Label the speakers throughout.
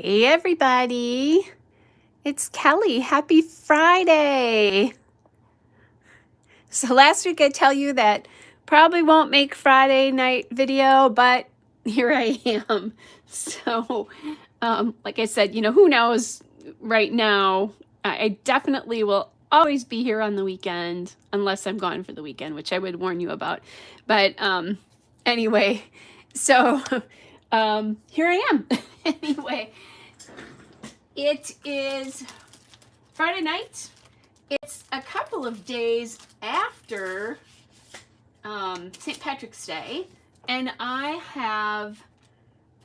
Speaker 1: Hey everybody, it's Kelly. Happy Friday. So last week I tell you that probably won't make Friday night video, but here I am. So like I said, who knows right now. I definitely will always be here on the weekend unless I'm gone for the weekend, which I would warn you about. But anyway, so here I am. Anyway, it is Friday night. It's a couple of days after St. Patrick's Day, and I have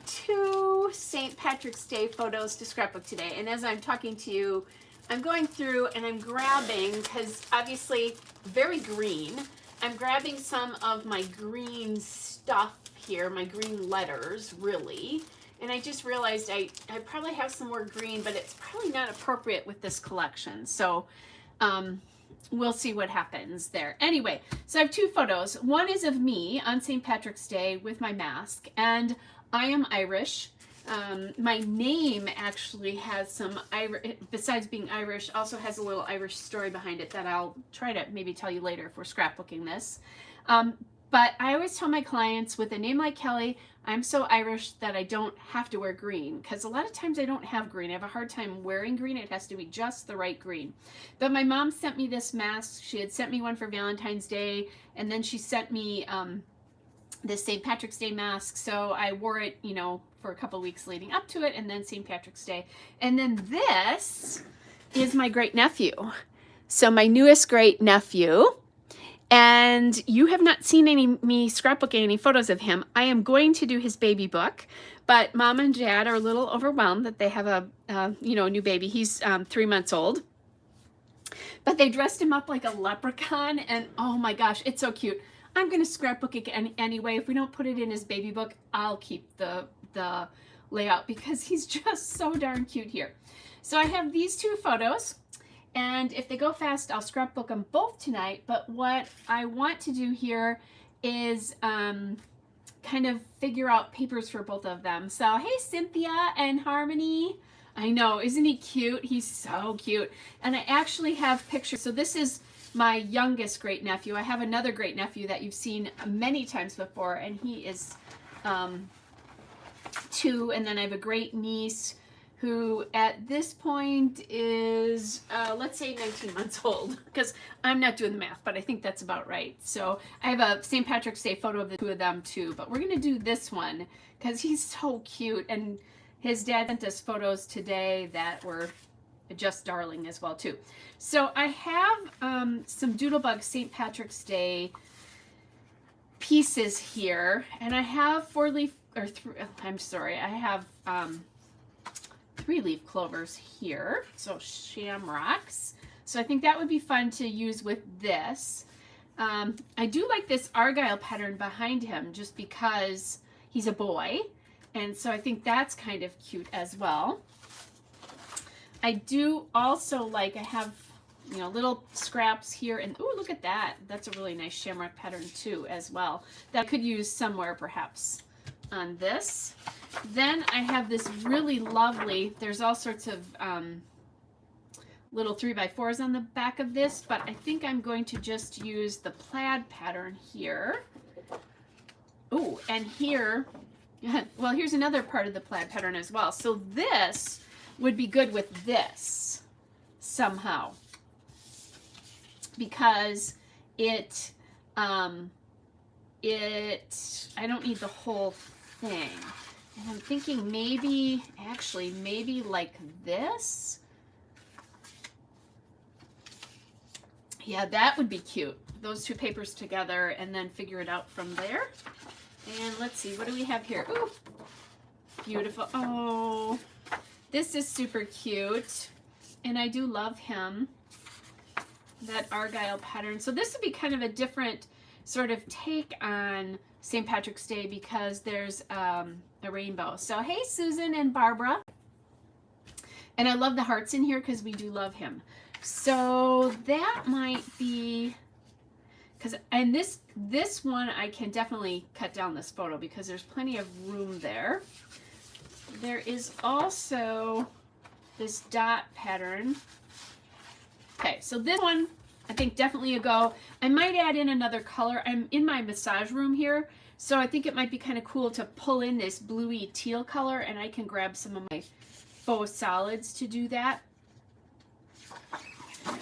Speaker 1: two St. Patrick's Day photos to scrapbook today. And as I'm talking to you, I'm going through and I'm grabbing, because obviously very green, I'm grabbing some of my green stuff here, my green letters, really. And I just realized I probably have some more green, but it's probably not appropriate with this collection. So we'll see what happens there. Anyway, so I have two photos. One is of me on St. Patrick's Day with my mask, and I am Irish. My name actually has some Irish, besides being Irish, also has a little Irish story behind it that I'll try to maybe tell you later if we're scrapbooking this. But I always tell my clients, with a name like Kelly, I'm so Irish that I don't have to wear green, because a lot of times I don't have green. I have a hard time wearing green. It has to be just the right green. But my mom sent me this mask. She had sent me one for Valentine's Day, and then she sent me this St. Patrick's Day mask. So I wore it, for a couple weeks leading up to it, and then St. Patrick's Day. And then this is my great nephew. So my newest great nephew. And you have not seen me scrapbooking any photos of him. I am going to do his baby book, but mom and dad are a little overwhelmed that they have a new baby. He's 3 months old, but they dressed him up like a leprechaun, and oh my gosh, it's so cute. I'm going to scrapbook it anyway. If we don't put it in his baby book, I'll keep the layout because he's just so darn cute here. So I have these two photos. And if they go fast, I'll scrapbook them both tonight. But what I want to do here is kind of figure out papers for both of them. So, hey, Cynthia and Harmony. I know, isn't he cute? He's so cute. And I actually have pictures. So this is my youngest great nephew. I have another great nephew that you've seen many times before, and he is 2. And then I have a great niece who at this point is, let's say 19 months old, because I'm not doing the math, but I think that's about right. So I have a St. Patrick's Day photo of the two of them too, but we're going to do this one because he's so cute, and his dad sent us photos today that were just darling as well too. So I have some Doodlebug St. Patrick's Day pieces here, and I have I have 3-leaf clovers here, so shamrocks. So I think that would be fun to use with this. I do like this Argyle pattern behind him just because he's a boy, and so I think that's kind of cute as well. I do also like, I have little scraps here, and oh, look at that. That's a really nice shamrock pattern too as well that I could use somewhere perhaps on this. Then I have this really lovely, there's all sorts of little 3x4s on the back of this, but I think I'm going to just use the plaid pattern here. Oh, and here, well, here's another part of the plaid pattern as well. So this would be good with this somehow, because I don't need the whole thing. And I'm thinking maybe like this. Yeah, that would be cute. Those two papers together and then figure it out from there. And let's see, what do we have here? Ooh, beautiful. Oh, this is super cute. And I do love him. That Argyle pattern. So this would be kind of a different sort of take on St. Patrick's Day because there's a rainbow. So hey, Susan and Barbara. And I love the hearts in here because we do love him. So that might be, and this one I can definitely cut down this photo because there's plenty of room there. there is also this dot pattern. Okay, so this one, I think definitely a go. I might add in another color. I'm in my massage room here, so I think it might be kind of cool to pull in this bluey teal color, and I can grab some of my faux solids to do that.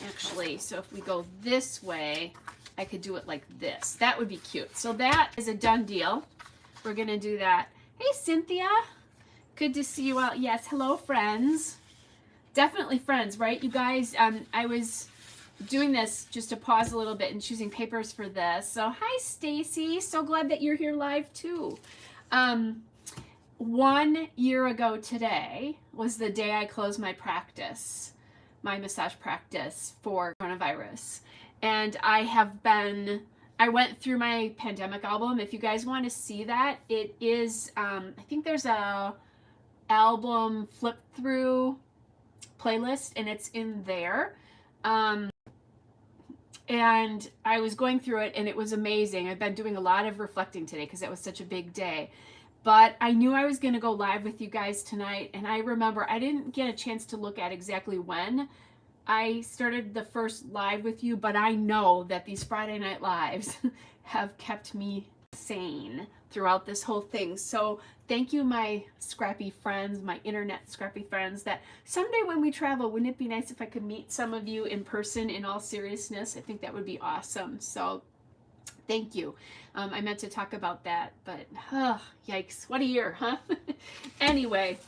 Speaker 1: Actually, so if we go this way, I could do it like this. That would be cute. So that is a done deal. We're going to do that. Hey, Cynthia. Good to see you out. Yes, hello, friends. Definitely friends, right? You guys, I was doing this just to pause a little bit and choosing papers for this. So, hi, Stacy. So glad that you're here live, too. 1 year ago today was the day I closed my practice, my massage practice for coronavirus. And I went through my pandemic album. If you guys want to see that, it is, I think there's a album flip through playlist and it's in there. And I was going through it and it was amazing. I've been doing a lot of reflecting today because it was such a big day. But I knew I was going to go live with you guys tonight. And I remember I didn't get a chance to look at exactly when I started the first live with you, but I know that these Friday night lives have kept me sane throughout this whole thing. So thank you, my scrappy friends, my internet scrappy friends, that someday when we travel, wouldn't it be nice if I could meet some of you in person in all seriousness? I think that would be awesome. So thank you. I meant to talk about that, but yikes, what a year, huh? Anyway,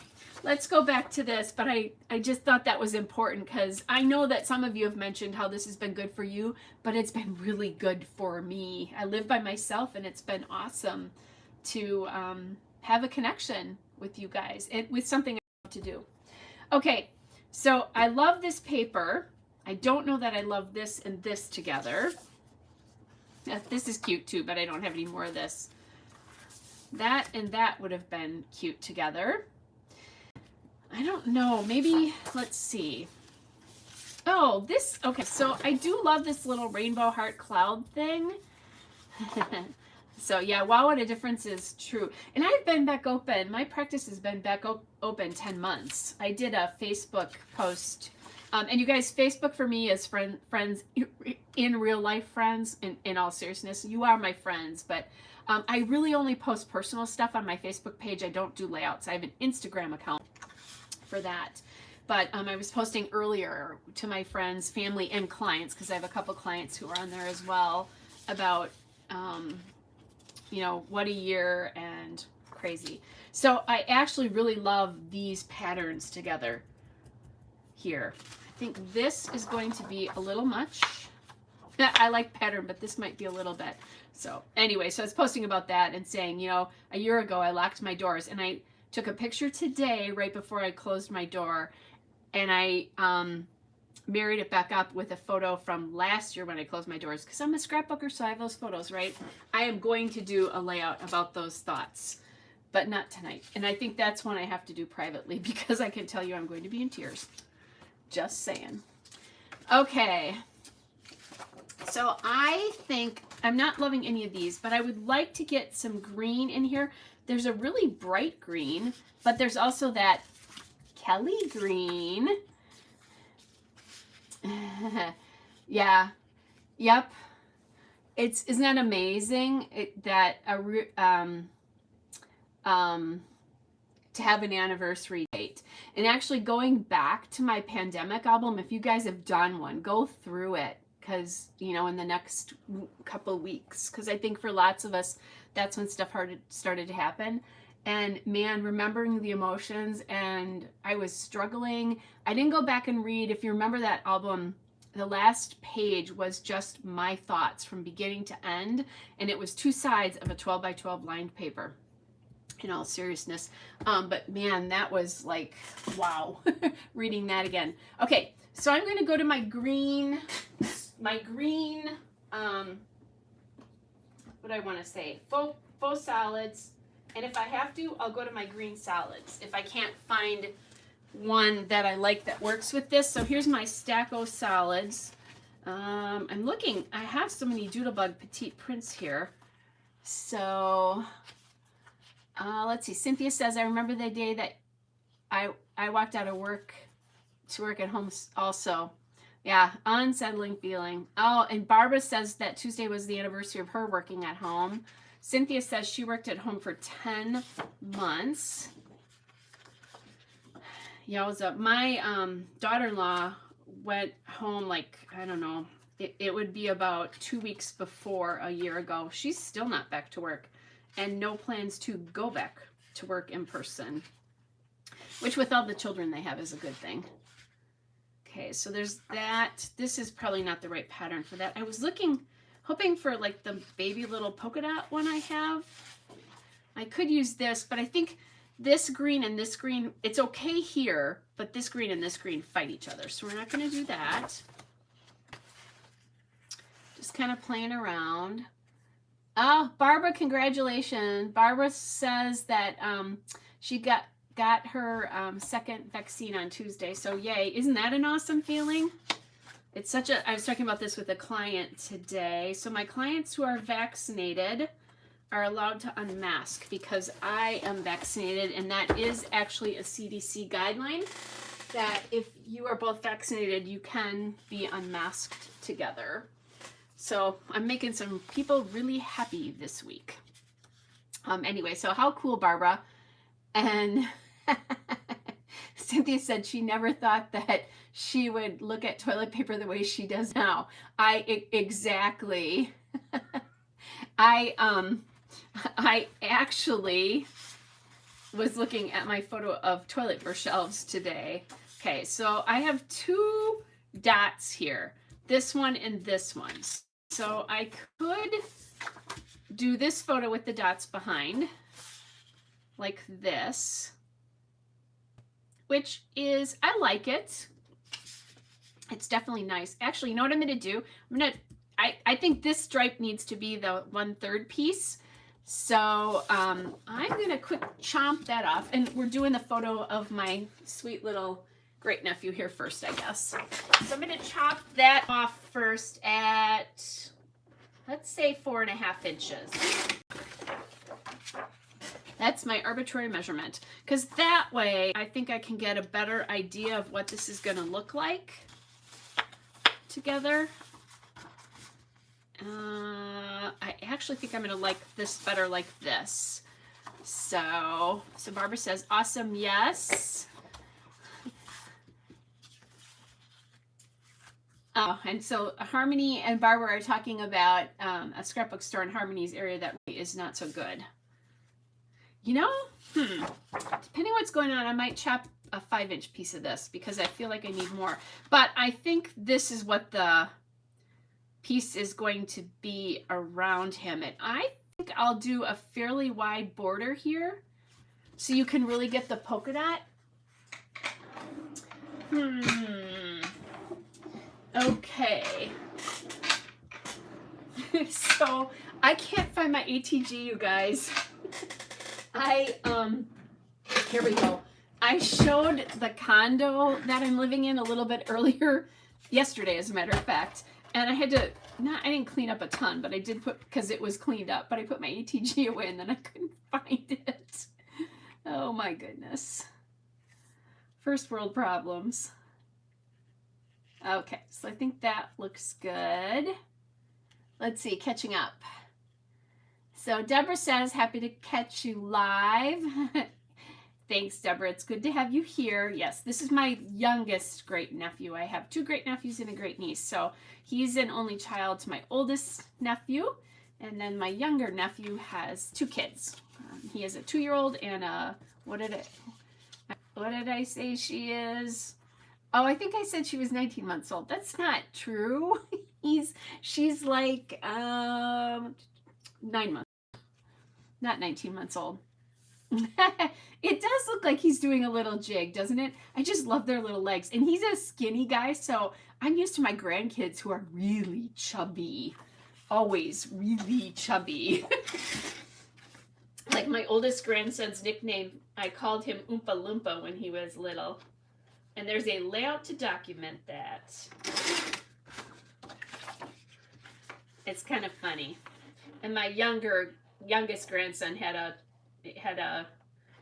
Speaker 1: let's go back to this, but I just thought that was important because I know that some of you have mentioned how this has been good for you, but it's been really good for me. I live by myself and it's been awesome to have a connection with you guys and with something I want to do. Okay, so I love this paper. I don't know that I love this and this together. This is cute too, but I don't have any more of this. That and that would have been cute together. I don't know, maybe, let's see. Oh, this, okay, so I do love this little rainbow heart cloud thing. So yeah, wow, what a difference is true. And I've been back open. My practice has been back open 10 months. I did a Facebook post. And you guys, Facebook for me is friends in real life friends. In all seriousness, you are my friends. But I really only post personal stuff on my Facebook page. I don't do layouts. I have an Instagram account for that. But I was posting earlier to my friends, family, and clients, because I have a couple clients who are on there as well, about you know, what a year and crazy. So I actually really love these patterns together here. I think this is going to be a little much. I like pattern, but this might be a little bit. So anyway, so I was posting about that and saying, you know, a year ago I locked my doors, and I took a picture today right before I closed my door, and I married it back up with a photo from last year when I closed my doors, because I'm a scrapbooker, so I have those photos, right? I am going to do a layout about those thoughts, but not tonight. And I think that's one I have to do privately, because I can tell you I'm going to be in tears. Just saying. Okay. So I think I'm not loving any of these, but I would like to get some green in here. There's a really bright green, but there's also that Kelly green. Yeah. Yep. Isn't that amazing? To have an anniversary date. And actually going back to my pandemic album, if you guys have done one, go through it, because, you know, in the next couple weeks, because I think for lots of us, that's when stuff started to happen. And man, remembering the emotions, and I was struggling. I didn't go back and read. If you remember that album, the last page was just my thoughts from beginning to end, and it was 2 sides of a 12 by 12 lined paper, in all seriousness. But man, that was like, wow, reading that again. Okay, so I'm going to go to my green, what do I want to say? Faux solids. And if I have to, I'll go to my green solids if I can't find one that I like that works with this. So here's my stack of solids. I'm looking, I have so many Doodlebug Petite prints here. So let's see, Cynthia says, I remember the day that I walked out of work to work at home also. Yeah, unsettling feeling. Oh, and Barbara says that Tuesday was the anniversary of her working at home. Cynthia says she worked at home for 10 months. Yowza. My daughter-in-law went home like, I don't know, it would be about 2 weeks before a year ago. She's still not back to work and no plans to go back to work in person, which with all the children they have is a good thing. Okay, so there's that. This is probably not the right pattern for that. I was hoping for like the baby little polka dot one I have. I could use this, but I think this green and this green, it's okay here, but this green and this green fight each other. So we're not going to do that. Just kind of playing around. Oh, Barbara, congratulations. Barbara says that she got her second vaccine on Tuesday. So yay. Isn't that an awesome feeling? It's such a, I was talking about this with a client today. So my clients who are vaccinated are allowed to unmask because I am vaccinated, and that is actually a CDC guideline that if you are both vaccinated, you can be unmasked together. So I'm making some people really happy this week. Anyway, so how cool, Barbara. And Cynthia said she never thought that she would look at toilet paper the way she does now. Exactly. I actually was looking at my photo of toilet paper shelves today. Okay, so I have 2 dots here, this one and this one. So I could do this photo with the dots behind, like this, which is, I like it. It's definitely nice. Actually, you know what I'm going to do? I think this stripe needs to be the 1/3 piece. So I'm going to quick chomp that off. And we're doing the photo of my sweet little great nephew here first, I guess. So I'm going to chop that off first at, let's say 4.5 inches. That's my arbitrary measurement. Because that way, I think I can get a better idea of what this is going to look like together. I actually think I'm going to like this better like this. So Barbara says, awesome, yes. Oh, and so Harmony and Barbara are talking about a scrapbook store in Harmony's area that really is not so good. You know, depending on what's going on, I might chop a 5-inch piece of this because I feel like I need more. But I think this is what the piece is going to be around him. And I think I'll do a fairly wide border here so you can really get the polka dot. Okay. So I can't find my ATG, you guys. Here we go. I showed the condo that I'm living in a little bit earlier, yesterday as a matter of fact, and I had to, I didn't clean up a ton, but I did put, because it was cleaned up, but I put my ATG away and then I couldn't find it. Oh my goodness. First world problems. Okay, so I think that looks good. Let's see, catching up. So Deborah says, happy to catch you live. Thanks, Deborah. It's good to have you here. Yes, this is my youngest great nephew. I have 2 great nephews and a great niece. So he's an only child to my oldest nephew. And then my younger nephew has 2 kids. He has a 2-year-old and a, what did I say she is? Oh, I think I said she was 19 months old. That's not true. She's like 9 months. Not 19 months old. It does look like he's doing a little jig, doesn't it? I just love their little legs. And he's a skinny guy, so I'm used to my grandkids who are really chubby. Always really chubby. Like my oldest grandson's nickname, I called him Oompa Loompa when he was little. And there's a layout to document that. It's kind of funny. And my youngest grandson had a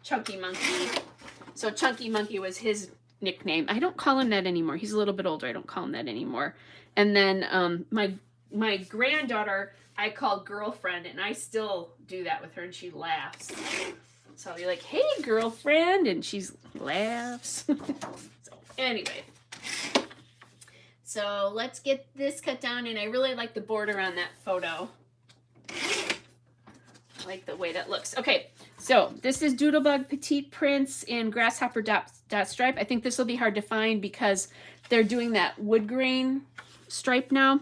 Speaker 1: chunky monkey So Chunky Monkey was his nickname. I don't call him that anymore. He's a little bit older. I don't call him that anymore. And then my granddaughter I call girlfriend, and I still do that with her, and she laughs. So I'll be like, "Hey, girlfriend," and she laughs. So anyway, so let's get this cut down, and I really like the border on that photo. I like the way that looks. Okay, so this is Doodlebug Petite Prints in Grasshopper dot stripe. I think this will be hard to find because they're doing that wood grain stripe now.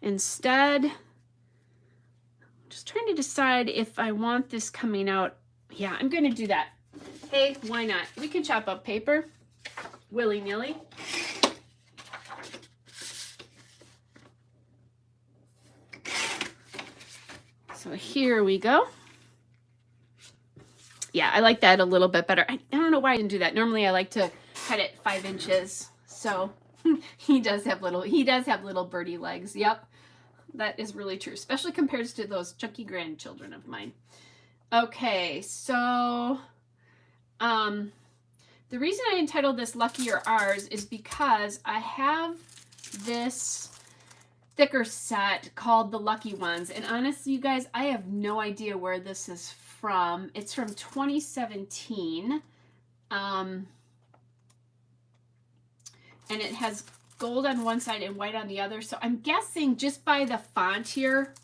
Speaker 1: Instead, I'm just trying to decide if I want this coming out. Yeah, I'm going to do that. Hey, why not? We can chop up paper willy-nilly. So here we go. Yeah, I like that a little bit better. I don't know why I didn't do that. Normally I like to cut it 5 inches. So he does have little birdie legs. Yep, that is really true, especially compared to those chunky grandchildren of mine. Okay, so the reason I entitled this Lucky or Ours is because I have this thicker set called the Lucky Ones, and honestly, you guys, I have no idea where this is from. It's from 2017, and it has gold on one side and white on the other, so I'm guessing just by the font here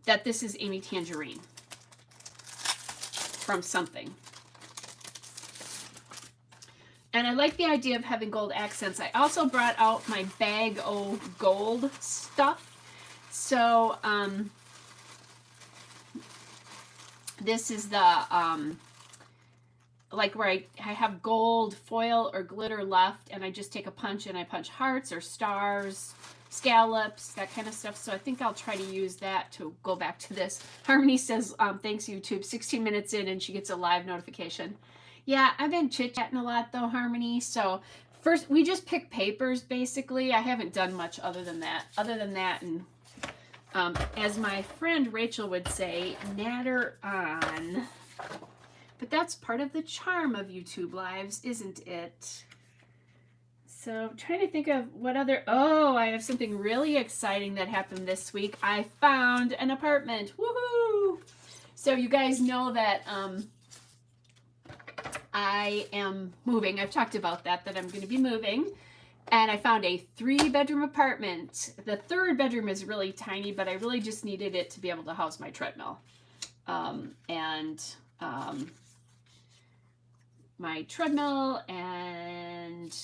Speaker 1: that this is Amy Tangerine from something. And I like the idea of having gold accents. I also brought out my bag of gold stuff. So this is the like where I have gold foil or glitter left, and I just take a punch and I punch hearts or stars, scallops, that kind of stuff. So I think I'll try to use that to go back to this. Harmony says, thanks YouTube, 16 minutes in and she gets a live notification. Yeah, I've been chit-chatting a lot though, Harmony. So first, we just pick papers basically. I haven't done much other than that. And as my friend Rachel would say, natter on. But that's part of the charm of YouTube Lives, isn't it? So I'm trying to think of what other, oh, I have something really exciting that happened this week. I found an apartment. Woohoo! So you guys know that I am moving. I've talked about that I'm going to be moving. And I found a 3-bedroom apartment. The 3rd bedroom is really tiny, but I really just needed it to be able to house my treadmill. My treadmill and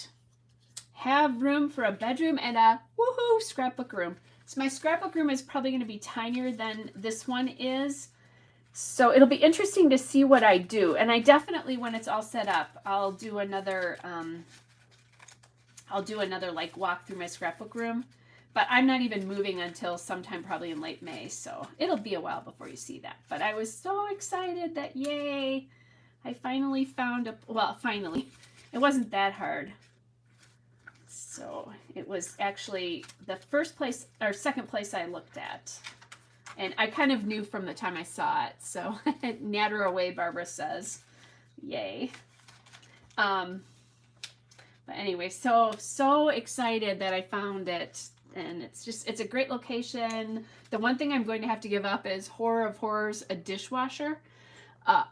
Speaker 1: have room for a bedroom and a woohoo scrapbook room. So my scrapbook room is probably going to be tinier than this one is. So it'll be interesting to see what I do. And I definitely, when it's all set up, I'll do another like walk through my scrapbook room. But I'm not even moving until sometime probably in late May. So it'll be a while before you see that. But I was so excited that, yay, I finally found finally, it wasn't that hard. So it was actually the first place or second place I looked at. And I kind of knew from the time I saw it. So natter away, Barbara says. Yay. But anyway, so excited that I found it. And it's a great location. The one thing I'm going to have to give up is Horror of Horrors, a dishwasher.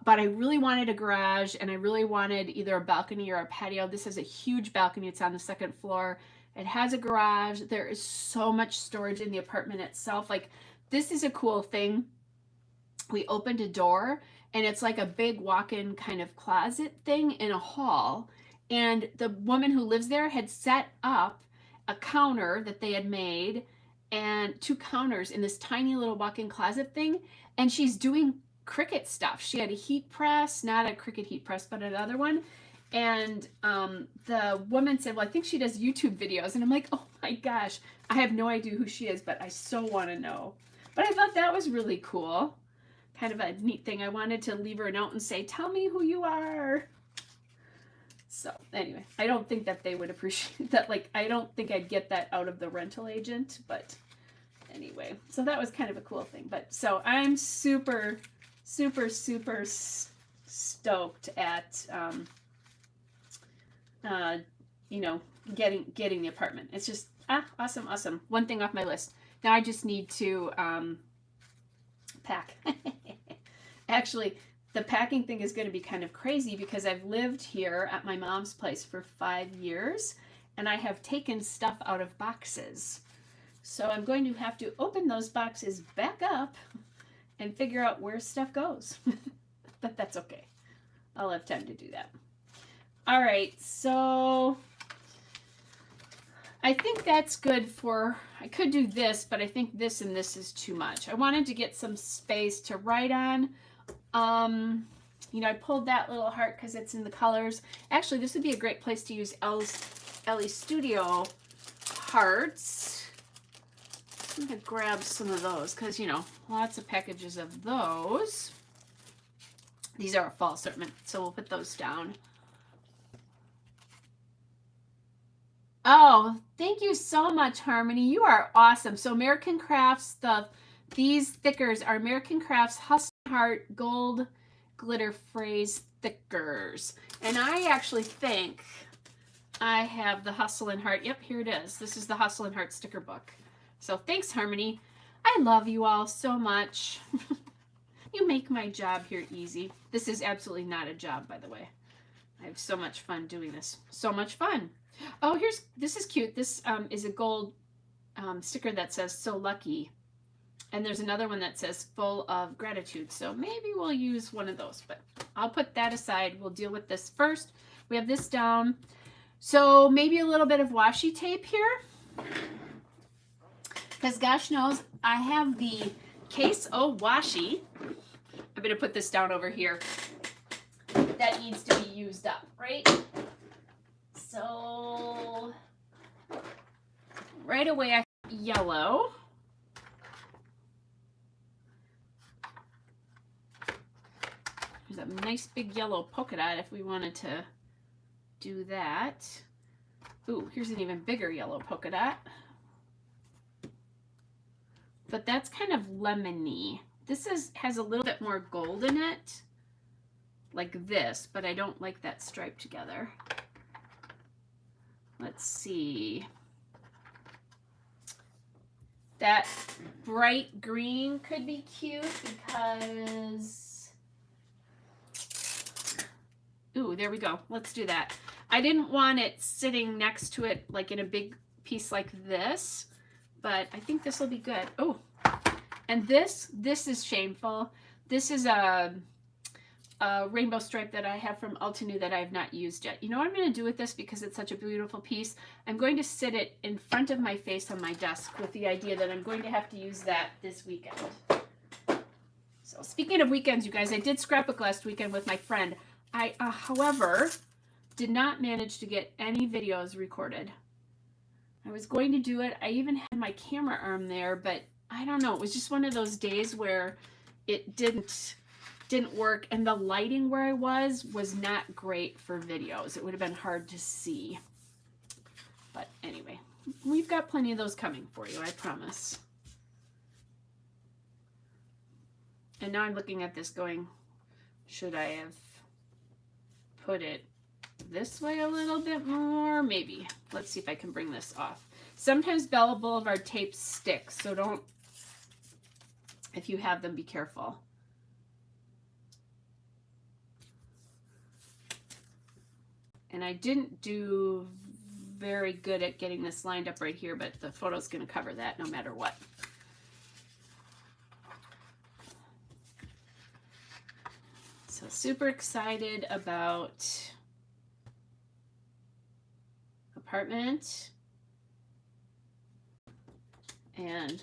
Speaker 1: But I really wanted a garage, and I really wanted either a balcony or a patio. This is a huge balcony. It's on the 2nd floor. It has a garage. There is so much storage in the apartment itself. Like, this is a cool thing. We opened a door, and it's like a big walk-in kind of closet thing in a hall. And the woman who lives there had set up a counter that they had made and 2 counters in this tiny little walk-in closet thing. And she's doing Cricut stuff. She had a heat press, not a Cricut heat press, but another one. And the woman said, well, I think she does YouTube videos. And I'm like, oh my gosh, I have no idea who she is, but I so want to know. But I thought that was really cool. Kind of a neat thing. I wanted to leave her a note and say, tell me who you are. So anyway, I don't think that they would appreciate that. Like, I don't think I'd get that out of the rental agent, but anyway, so that was kind of a cool thing. But so I'm super stoked at you know, getting the apartment. It's just awesome, awesome. One thing off my list. Now I just need to pack. Actually, the packing thing is going to be kind of crazy because I've lived here at my mom's place for 5 years and I have taken stuff out of boxes. So I'm going to have to open those boxes back up and figure out where stuff goes. But that's okay. I'll have time to do that. All right, so I think that's good for, I could do this, but I think this and this is too much. I wanted to get some space to write on. You know, I pulled that little heart because it's in the colors. Actually, this would be a great place to use Ellie Studio hearts. I'm going to grab some of those because, you know, lots of packages of those. These are a fall assortment, so we'll put those down. Oh, thank you so much, Harmony. You are awesome. So American Crafts, these thickers are American Crafts Hustle Heart Gold Glitter Phrase Thickers. And I actually think I have the Hustle and Heart. Yep, here it is. This is the Hustle and Heart sticker book. So thanks, Harmony. I love you all so much. You make my job here easy. This is absolutely not a job, by the way. I have so much fun doing this. So much fun. Oh, this is cute. This is a gold sticker that says "So Lucky," and there's another one that says "Full of Gratitude." So maybe we'll use one of those, but I'll put that aside. We'll deal with this first. We have this down. So maybe a little bit of washi tape here, because gosh knows I have the Case O washi. I'm going to put this down over here. That needs to be used up, right? So right away I have yellow. There's a nice big yellow polka dot if we wanted to do that. Ooh, here's an even bigger yellow polka dot. But that's kind of lemony. This has a little bit more gold in it, like this, but I don't like that stripe together. Let's see. That bright green could be cute because, ooh, there we go. Let's do that. I didn't want it sitting next to it like in a big piece like this, but I think this will be good. Oh, and this is shameful. This is a rainbow stripe that I have from Altenew that I have not used yet. You know what I'm going to do with this because it's such a beautiful piece? I'm going to sit it in front of my face on my desk with the idea that I'm going to have to use that this weekend. So speaking of weekends, you guys, I did scrapbook last weekend with my friend. I, however, did not manage to get any videos recorded. I was going to do it. I even had my camera arm there, but I don't know. It was just one of those days where it didn't work, and the lighting where I was not great for videos. It would have been hard to see. But anyway, we've got plenty of those coming for you, I promise. And now I'm looking at this going, should I have put it this way a little bit more? Maybe. Let's see if I can bring this off. Sometimes Bella Boulevard tapes stick, so don't, if you have them, be careful. And I didn't do very good at getting this lined up right here, but the photo's going to cover that no matter what. So super excited about apartment and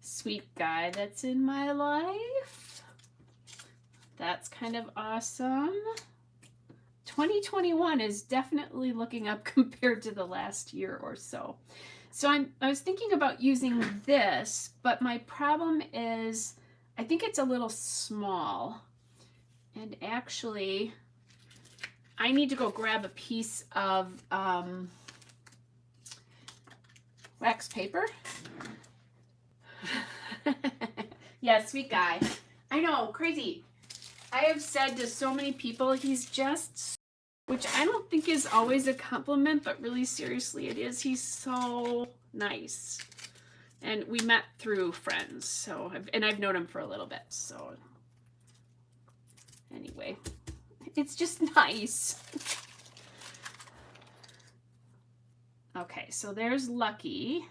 Speaker 1: sweet guy that's in my life. That's kind of awesome. 2021 is definitely looking up compared to the last year or so. So I was thinking about using this, but my problem is I think it's a little small. And actually, I need to go grab a piece of wax paper. Yeah, sweet guy. I know, crazy. I have said to so many people, he's just which I don't think is always a compliment, but really seriously it is. He's so nice. And we met through friends, so I've known him for a little bit. So anyway, it's just nice. Okay, so there's Lucky.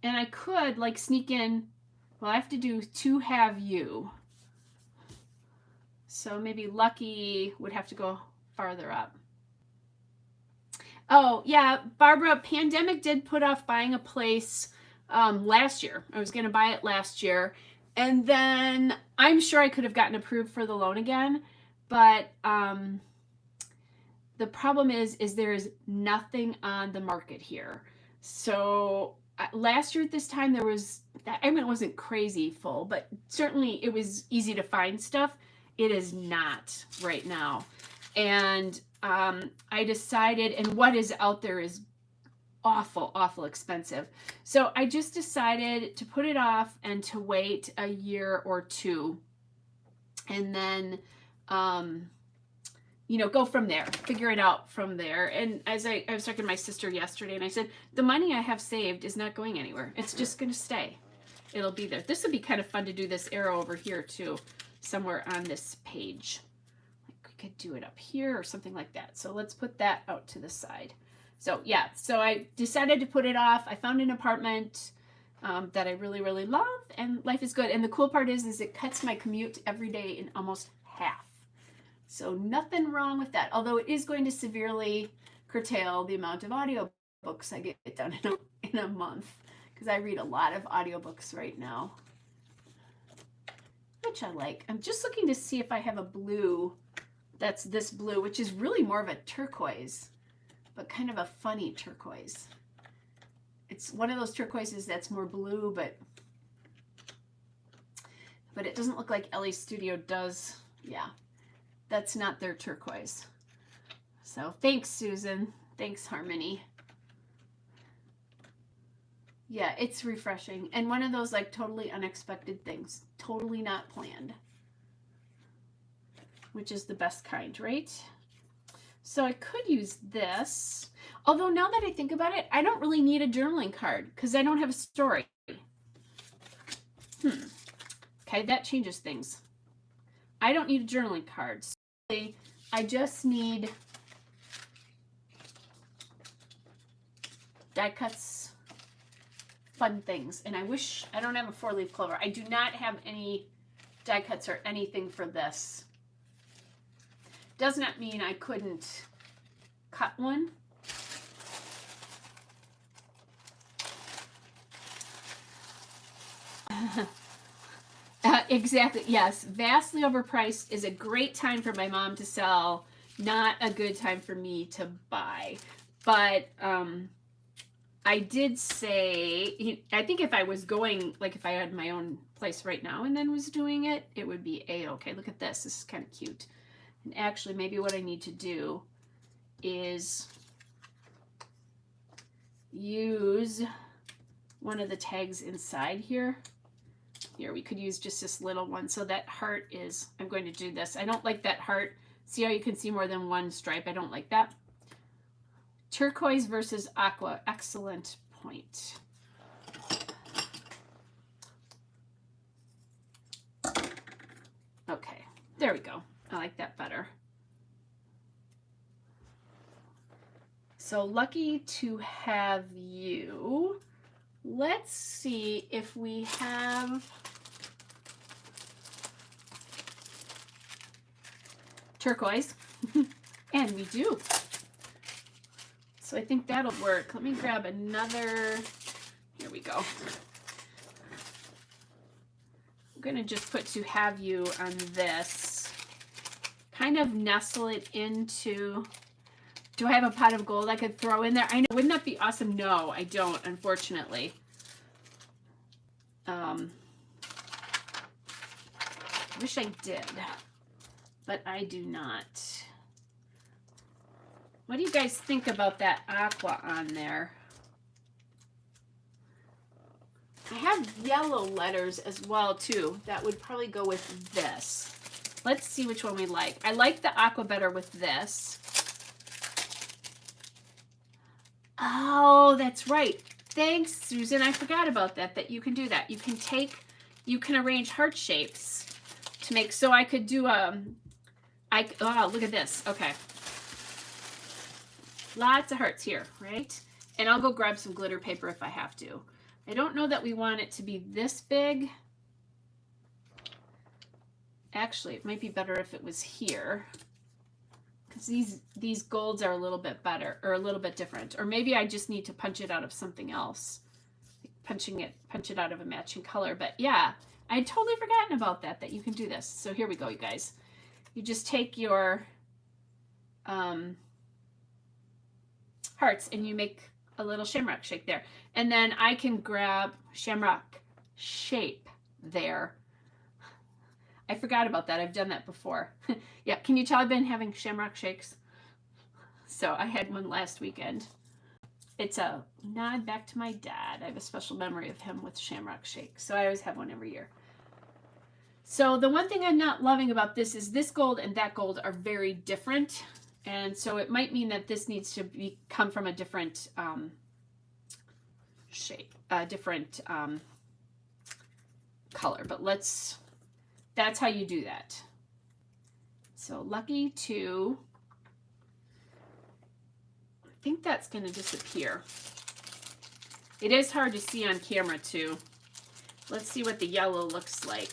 Speaker 1: And I could like sneak in, well, I have to do to have you. So maybe Lucky would have to go farther up. Oh, yeah, Barbara, pandemic did put off buying a place last year. I was going to buy it last year. And then I'm sure I could have gotten approved for the loan again. But the problem is there is nothing on the market here. So last year at this time, there was, I mean, it wasn't crazy full, but certainly it was easy to find stuff. It is not right now. And I decided, and what is out there is awful, awful expensive. So I just decided to put it off and to wait a year or two. And then, you know, go from there, figure it out from there. And as I was talking to my sister yesterday, and I said, the money I have saved is not going anywhere. It's just going to stay. It'll be there. This would be kind of fun to do this arrow over here too, somewhere on this page. Like we could do it up here or something like that. So let's put that out to the side. So yeah, so I decided to put it off. I found an apartment that I really, really love, and life is good. And the cool part is it cuts my commute every day in almost half. So nothing wrong with that, although it is going to severely curtail the amount of audiobooks I get done in a month, because I read a lot of audiobooks right now, which I like. I'm just looking to see if I have a blue that's this blue, which is really more of a turquoise, but kind of a funny turquoise. It's one of those turquoises that's more blue, but it doesn't look like Ellie Studio does. Yeah. That's not their turquoise. So thanks, Susan. Thanks, Harmony. Yeah, it's refreshing. And one of those like totally unexpected things. Totally not planned. Which is the best kind, right? So I could use this. Although now that I think about it, I don't really need a journaling card because I don't have a story. Okay, that changes things. I don't need a journaling card. I just need die cuts, fun things. And I wish, I don't have a 4-leaf clover. I do not have any die cuts or anything for this. Does not mean I couldn't cut one. Exactly. Yes. Vastly overpriced is a great time for my mom to sell. Not a good time for me to buy. But I did say, I think if I was going, like if I had my own place right now and then was doing it, it would be A-okay. Look at this. This is kind of cute. And actually, maybe what I need to do is use one of the tags inside here. Here, we could use just this little one. So that heart is, I'm going to do this. I don't like that heart. See how you can see more than one stripe? I don't like that. Turquoise versus aqua. Excellent point. Okay, there we go. I like that better. So lucky to have you. Let's see if we have turquoise. And we do. So I think that'll work. Let me grab another. Here we go. I'm going to just put to have you on this. Kind of nestle it into. Do I have a pot of gold I could throw in there? I know. Wouldn't that be awesome? No, I don't, unfortunately. Wish I did, but I do not. What do you guys think about that aqua on there? I have yellow letters as well, too. That would probably go with this. Let's see which one we like. I like the aqua better with this. Oh, that's right. Thanks, Susan. I forgot about that, that you can do that. You can arrange heart shapes to make, so I could do oh, look at this. Okay. Lots of hearts here, right? And I'll go grab some glitter paper if I have to. I don't know that we want it to be this big. Actually, it might be better if it was here, because these golds are a little bit better, or a little bit different. Or maybe I just need to punch it out of something else. Punch it out of a matching color. But yeah, I'd totally forgotten about that you can do this. So here we go, you guys. You just take your hearts and you make a little shamrock shape there. And then I can grab shamrock shape there. I forgot about that. I've done that before. Yeah, can you tell I've been having shamrock shakes? So I had one last weekend. It's a nod back to my dad. I have a special memory of him with shamrock shakes. So I always have one every year. So the one thing I'm not loving about this is this gold and that gold are very different. And so it might mean that this needs to come from a different shape, a different color. But that's how you do that. So lucky 2. I think that's going to disappear. It is hard to see on camera too. Let's see what the yellow looks like.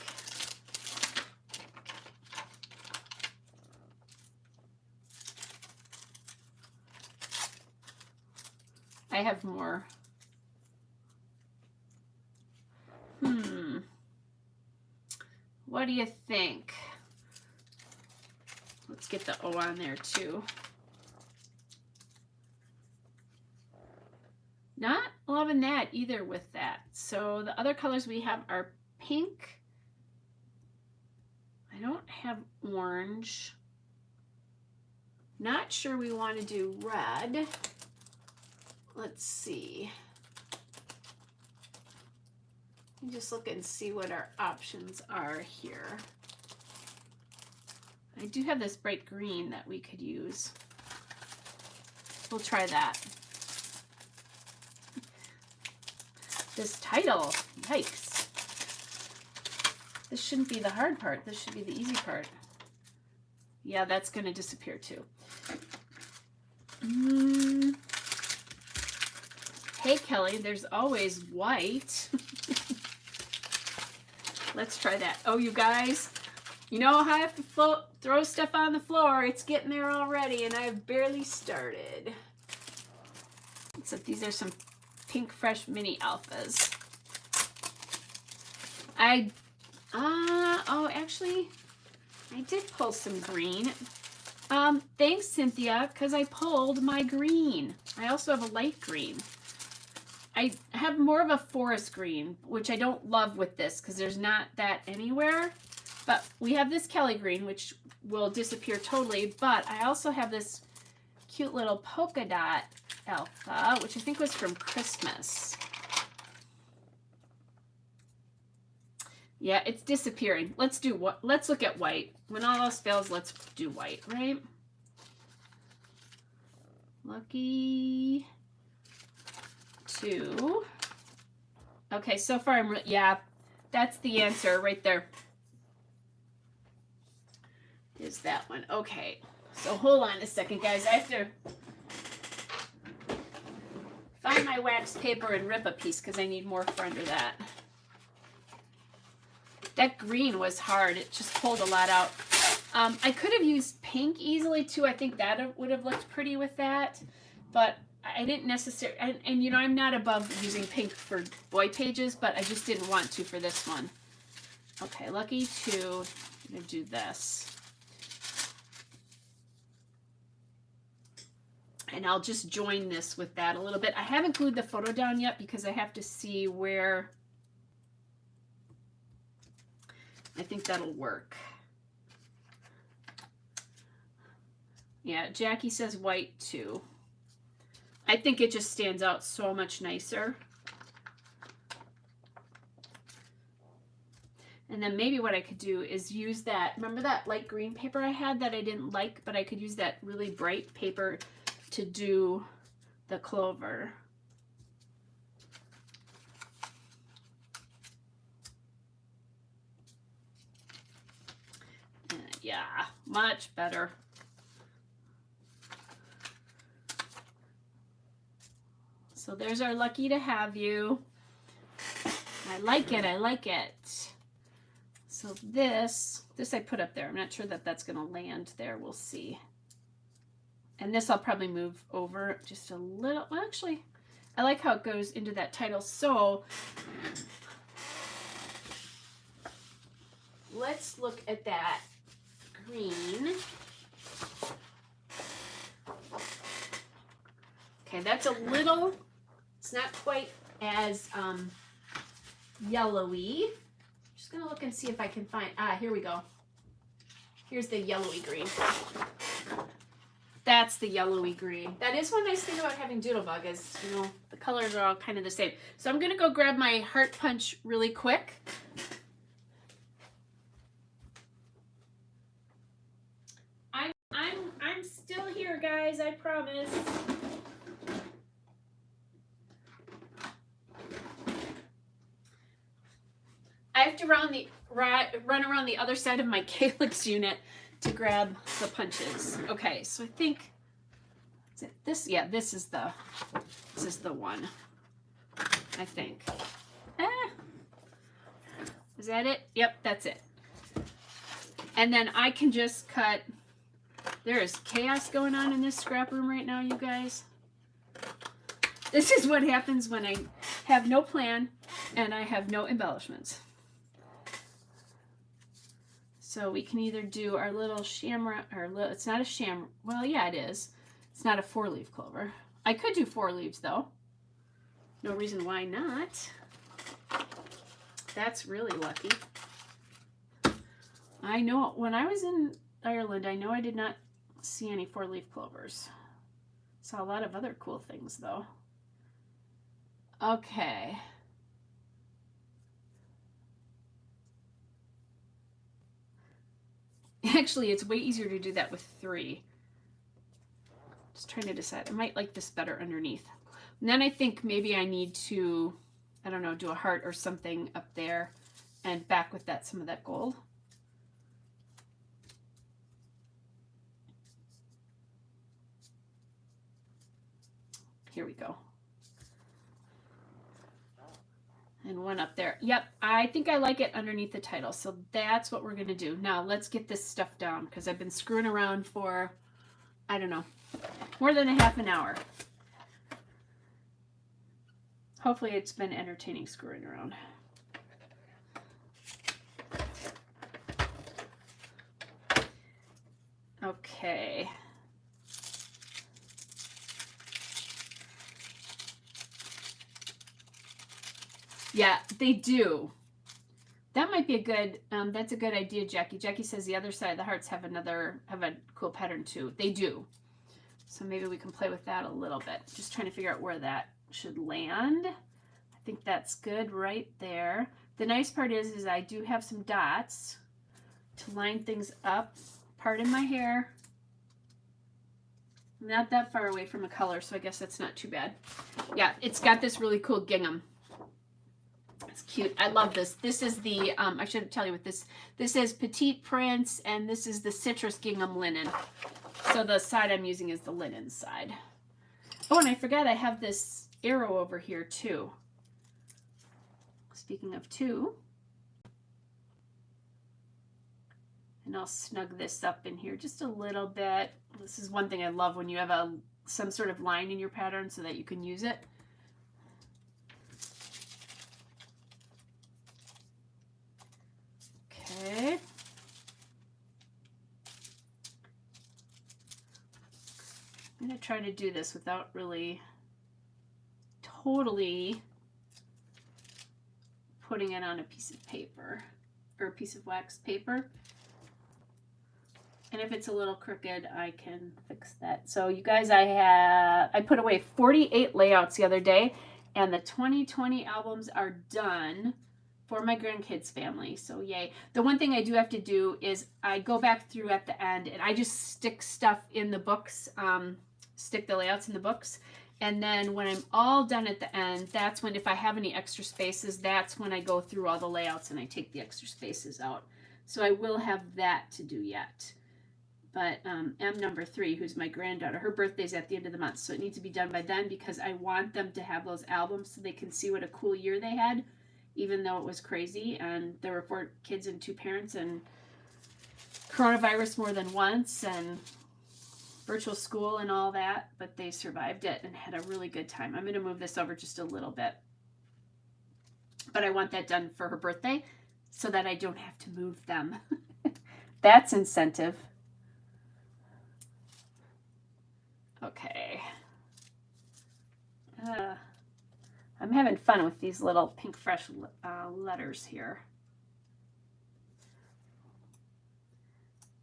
Speaker 1: I have more. What do you think? Let's get the O on there too. Not loving that either with that. So the other colors we have are pink. I don't have orange. Not sure we want to do red. Let's see. Let me just look and see what our options are here. I do have this bright green that we could use. We'll try that. This title, yikes. This shouldn't be the hard part. This should be the easy part. Yeah, that's going to disappear too. Hey, Kelly, there's always white. Let's try that. Oh, you guys, you know how I have to throw stuff on the floor. It's getting there already, and I've barely started. Except these are some Pink Fresh Mini Alphas. Oh, actually, I did pull some green. Thanks, Cynthia, because I pulled my green. I also have a light green. I have more of a forest green, which I don't love with this because there's not that anywhere. But we have this Kelly green, which will disappear totally. But I also have this cute little polka dot alpha, which I think was from Christmas. Yeah, it's disappearing. Let's look at white. When all else fails, let's do white, right? Lucky 2. Okay, so far yeah, that's the answer right there. Is that one. Okay, so hold on a second, guys. I have to find my wax paper and rip a piece because I need more for under that. That green was hard. It just pulled a lot out. I could have used pink easily too. I think that would have looked pretty with that, but I didn't necessarily, and you know, I'm not above using pink for boy pages, but I just didn't want to for this one. Okay, lucky 2. I'm going to do this. And I'll just join this with that a little bit. I haven't glued the photo down yet because I have to see where I think that'll work. Yeah, Jackie says white too. I think it just stands out so much nicer. And then maybe what I could do is use that, remember that light green paper I had that I didn't like, but I could use that really bright paper to do the clover. Yeah, much better. So there's our lucky to have you. I like it, I like it. So this I put up there. I'm not sure that that's going to land there. We'll see. And this I'll probably move over just a little. Well, actually, I like how it goes into that title. So let's look at that green. Okay, that's a little, it's not quite as yellowy. Just gonna look and see if I can find, here we go. Here's the yellowy green. That's the yellowy green. That is one nice thing about having Doodlebug is, you know, the colors are all kind of the same. So I'm gonna go grab my Heart Punch really quick. I'm still here, guys, I promise. I have to run around the other side of my calyx unit to grab the punches. Okay, so I think, is it this? Yeah, this is the one, I think. Is that it? Yep, that's it. And then I can just cut. There is chaos going on in this scrap room right now, you guys. This is what happens when I have no plan and I have no embellishments. So we can either do our little shamrock, or it's not a shamrock. Well, yeah, it is. It's not a 4-leaf clover. I could do 4 leaves though. No reason why not. That's really lucky. I know when I was in Ireland, I know I did not see any 4-leaf clovers. Saw a lot of other cool things though. Okay. Actually, it's way easier to do that with 3. Just trying to decide. I might like this better underneath. And then I think maybe I need to, I don't know, do a heart or something up there and back with that some of that gold. Here we go. And one up there. Yep, I think I like it underneath the title. So that's what we're going to do. Now let's get this stuff down because I've been screwing around for, I don't know, more than a half an hour. Hopefully it's been entertaining screwing around. Okay. Yeah, they do. That might be a good, that's a good idea, Jackie. Jackie says the other side of the hearts have a cool pattern too. They do. So maybe we can play with that a little bit. Just trying to figure out where that should land. I think that's good right there. The nice part is I do have some dots to line things up. Pardon my hair. I'm not that far away from a color, so I guess that's not too bad. Yeah, it's got this really cool gingham. It's cute. I love this. This is the, I should tell you what this is Petite Prince, and this is the Citrus Gingham Linen. So the side I'm using is the linen side. Oh, and I forgot I have this arrow over here too. Speaking of two. And I'll snug this up in here just a little bit. This is one thing I love when you have some sort of line in your pattern so that you can use it. Okay. I'm going to try to do this without really totally putting it on a piece of paper or a piece of wax paper. And if it's a little crooked, I can fix that. So you guys, I put away 48 layouts the other day, and the 2020 albums are done. for my grandkids' family. So yay. The one thing I do have to do is I go back through at the end and I just stick stuff in the books, stick the layouts in the books. And then when I'm all done at the end, that's when, if I have any extra spaces, that's when I go through all the layouts and I take the extra spaces out. So I will have that to do yet. But M number 3, who's my granddaughter, her birthday's at the end of the month. So it needs to be done by then because I want them to have those albums so they can see what a cool year they had, even though it was crazy. And there were 4 kids and 2 parents and coronavirus more than once and virtual school and all that, but they survived it and had a really good time. I'm going to move this over just a little bit, but I want that done for her birthday so that I don't have to move them. That's incentive. Okay. I'm having fun with these little Pink Fresh letters here.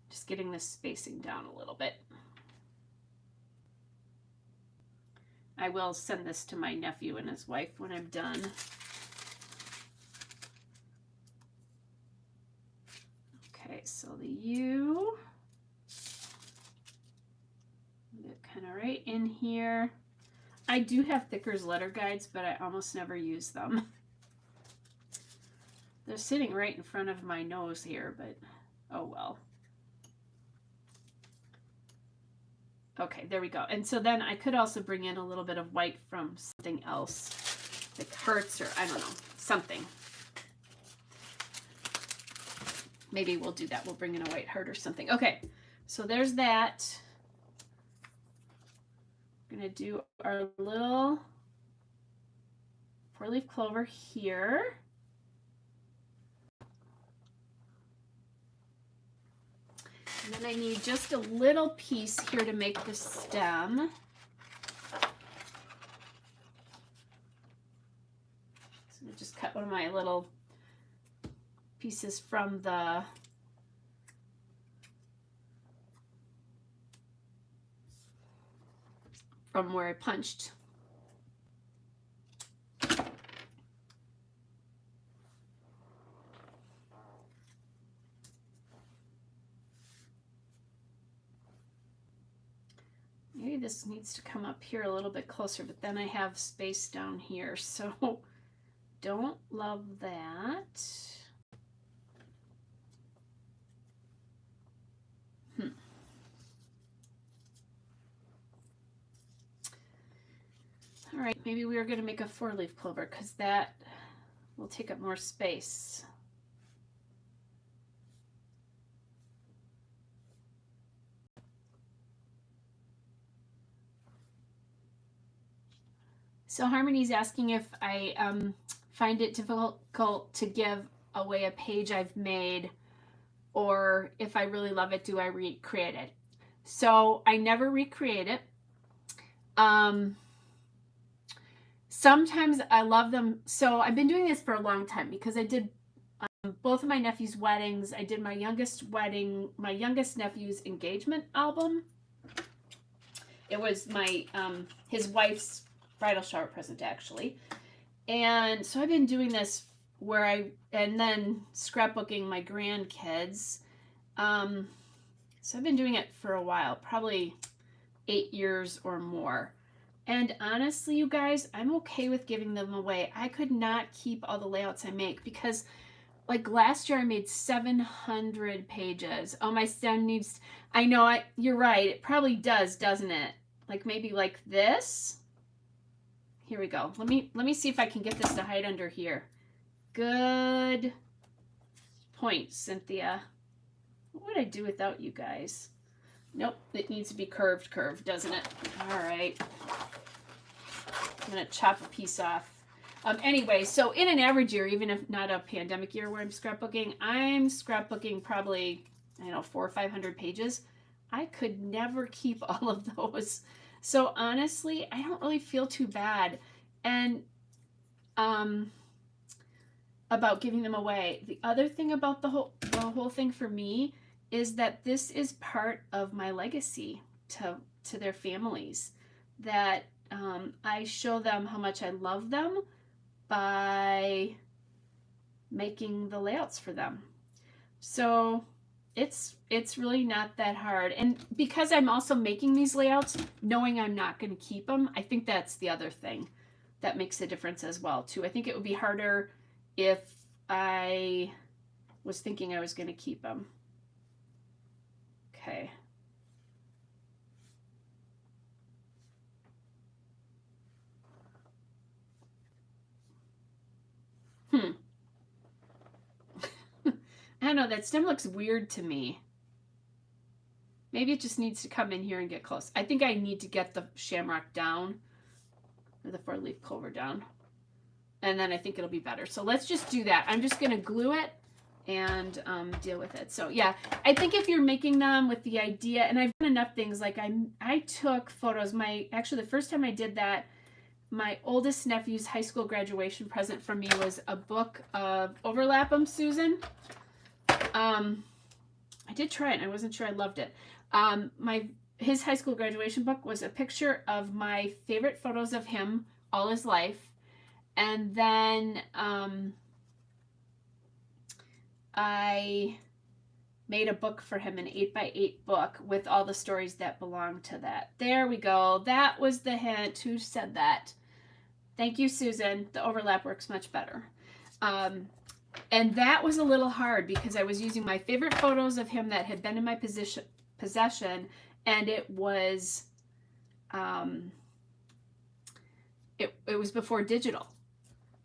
Speaker 1: Just getting this spacing down a little bit. I will send this to my nephew and his wife when I'm done. Okay, so the U, kind of right in here. I do have Thicker's letter guides, but I almost never use them. They're sitting right in front of my nose here, but oh well. Okay, there we go. And so then I could also bring in a little bit of white from something else, like hearts or I don't know, something. Maybe we'll do that. We'll bring in a white heart or something. Okay, so there's that. We're going to do our little 4-leaf clover here. And then I need just a little piece here to make the stem. So I just cut one of my little pieces from where I punched. Maybe this needs to come up here a little bit closer, but then I have space down here, so don't love that. All right, maybe we are going to make a 4-leaf clover because that will take up more space. So Harmony's asking if I find it difficult to give away a page I've made, or if I really love it, do I recreate it? So I never recreate it. Sometimes I love them. So I've been doing this for a long time because I did both of my nephew's weddings. I did my youngest wedding, my youngest nephew's engagement album. It was my his wife's bridal shower present, actually. And so I've been doing this and then scrapbooking my grandkids. So I've been doing it for a while, probably 8 years or more. And honestly, you guys, I'm okay with giving them away. I could not keep all the layouts I make because like last year I made 700 pages. Oh, my stem needs, I know, you're right. It probably does, doesn't it? Like maybe like this. Here we go. Let me see if I can get this to hide under here. Good point, Cynthia. What would I do without you guys? Nope, it needs to be curved, doesn't it? All right. I'm going to chop a piece off. Anyway, so in an average year, even if not a pandemic year where I'm scrapbooking probably, I don't know, 400 or 500 pages. I could never keep all of those. So honestly, I don't really feel too bad. And about giving them away. The other thing about the whole thing for me is that this is part of my legacy to their families. That I show them how much I love them by making the layouts for them. So it's really not that hard. And because I'm also making these layouts, knowing I'm not going to keep them, I think that's the other thing that makes a difference as well too. I think it would be harder if I was thinking I was going to keep them. Okay. I don't know, that stem looks weird to me. Maybe it just needs to come in here and get close. I think I need to get the shamrock down, or the 4-leaf clover down, and then I think it'll be better. So let's just do that. I'm just going to glue it and deal with it. So yeah, I think if you're making them with the idea, and I've done enough things, like I took photos. Actually the first time I did that, my oldest nephew's high school graduation present from me was a book of Overlap 'em, Susan. I did try it and I wasn't sure I loved it. His high school graduation book was a picture of my favorite photos of him all his life, and then I made a book for him, an 8x8 book with all the stories that belong to that. There we go. That was the hint. Who said that? Thank you, Susan. The overlap works much better. And that was a little hard because I was using my favorite photos of him that had been in my possession, and it was it was before digital.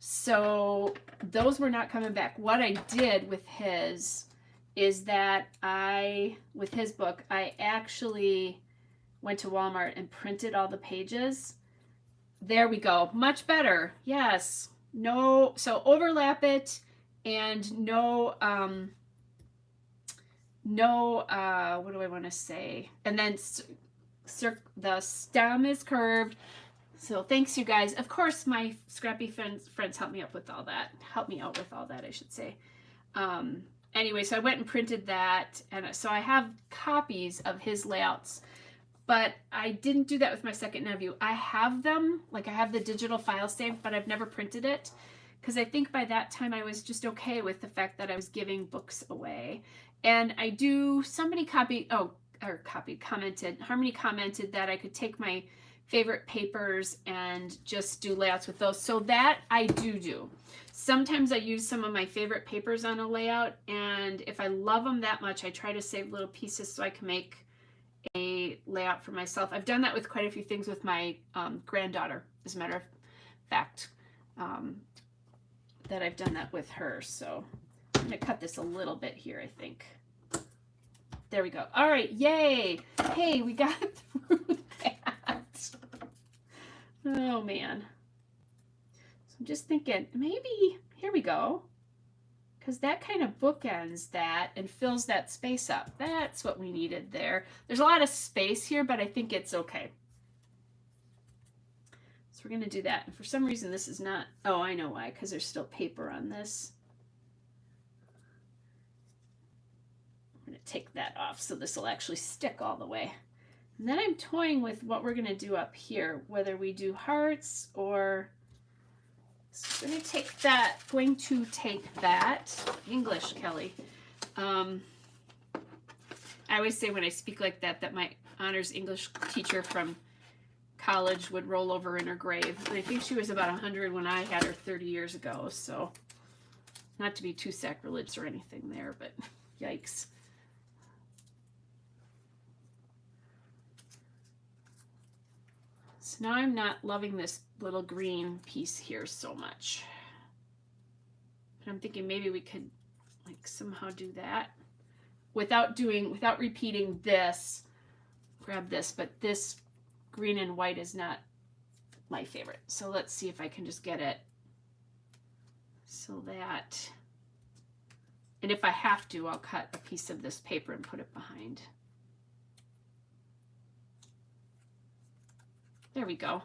Speaker 1: So those were not coming back. What I did with his is that with his book, I actually went to Walmart and printed all the pages. There we go. Much better. Yes. No, so overlap it, and no, what do I want to say? And then the stem is curved. So thanks, you guys. Of course, my scrappy friends helped me out with all that. I should say. Anyway, so I went and printed that, and so I have copies of his layouts, but I didn't do that with my second nephew. I have them, like I have the digital file saved, but I've never printed it because I think by that time I was just okay with the fact that I was giving books away. And somebody commented, Harmony commented that I could take my favorite papers and just do layouts with those. So that I do. Sometimes I use some of my favorite papers on a layout, and if I love them that much, I try to save little pieces so I can make a layout for myself. I've done that with quite a few things with my granddaughter, as a matter of fact, that I've done that with her. So I'm going to cut this a little bit here, I think. There we go. All right, yay. Hey, we got through that. Oh, man. So I'm just thinking, maybe, here we go. Because that kind of bookends that and fills that space up. That's what we needed there. There's a lot of space here, but I think it's okay. So we're going to do that. And for some reason, this is not, oh, I know why, because there's still paper on this. I'm going to take that off so this will actually stick all the way. And then I'm toying with what we're going to do up here, whether we do hearts or... So I'm going to take that, English, Kelly. I always say when I speak like that my honors English teacher from college would roll over in her grave. And I think she was about 100 when I had her 30 years ago. So not to be too sacrilegious or anything there, but yikes. So now I'm not loving this little green piece here so much. But I'm thinking maybe we could like somehow do that without repeating this. Grab this, but this green and white is not my favorite. So let's see if I can just get it so that, and if I have to, I'll cut a piece of this paper and put it behind. There we go.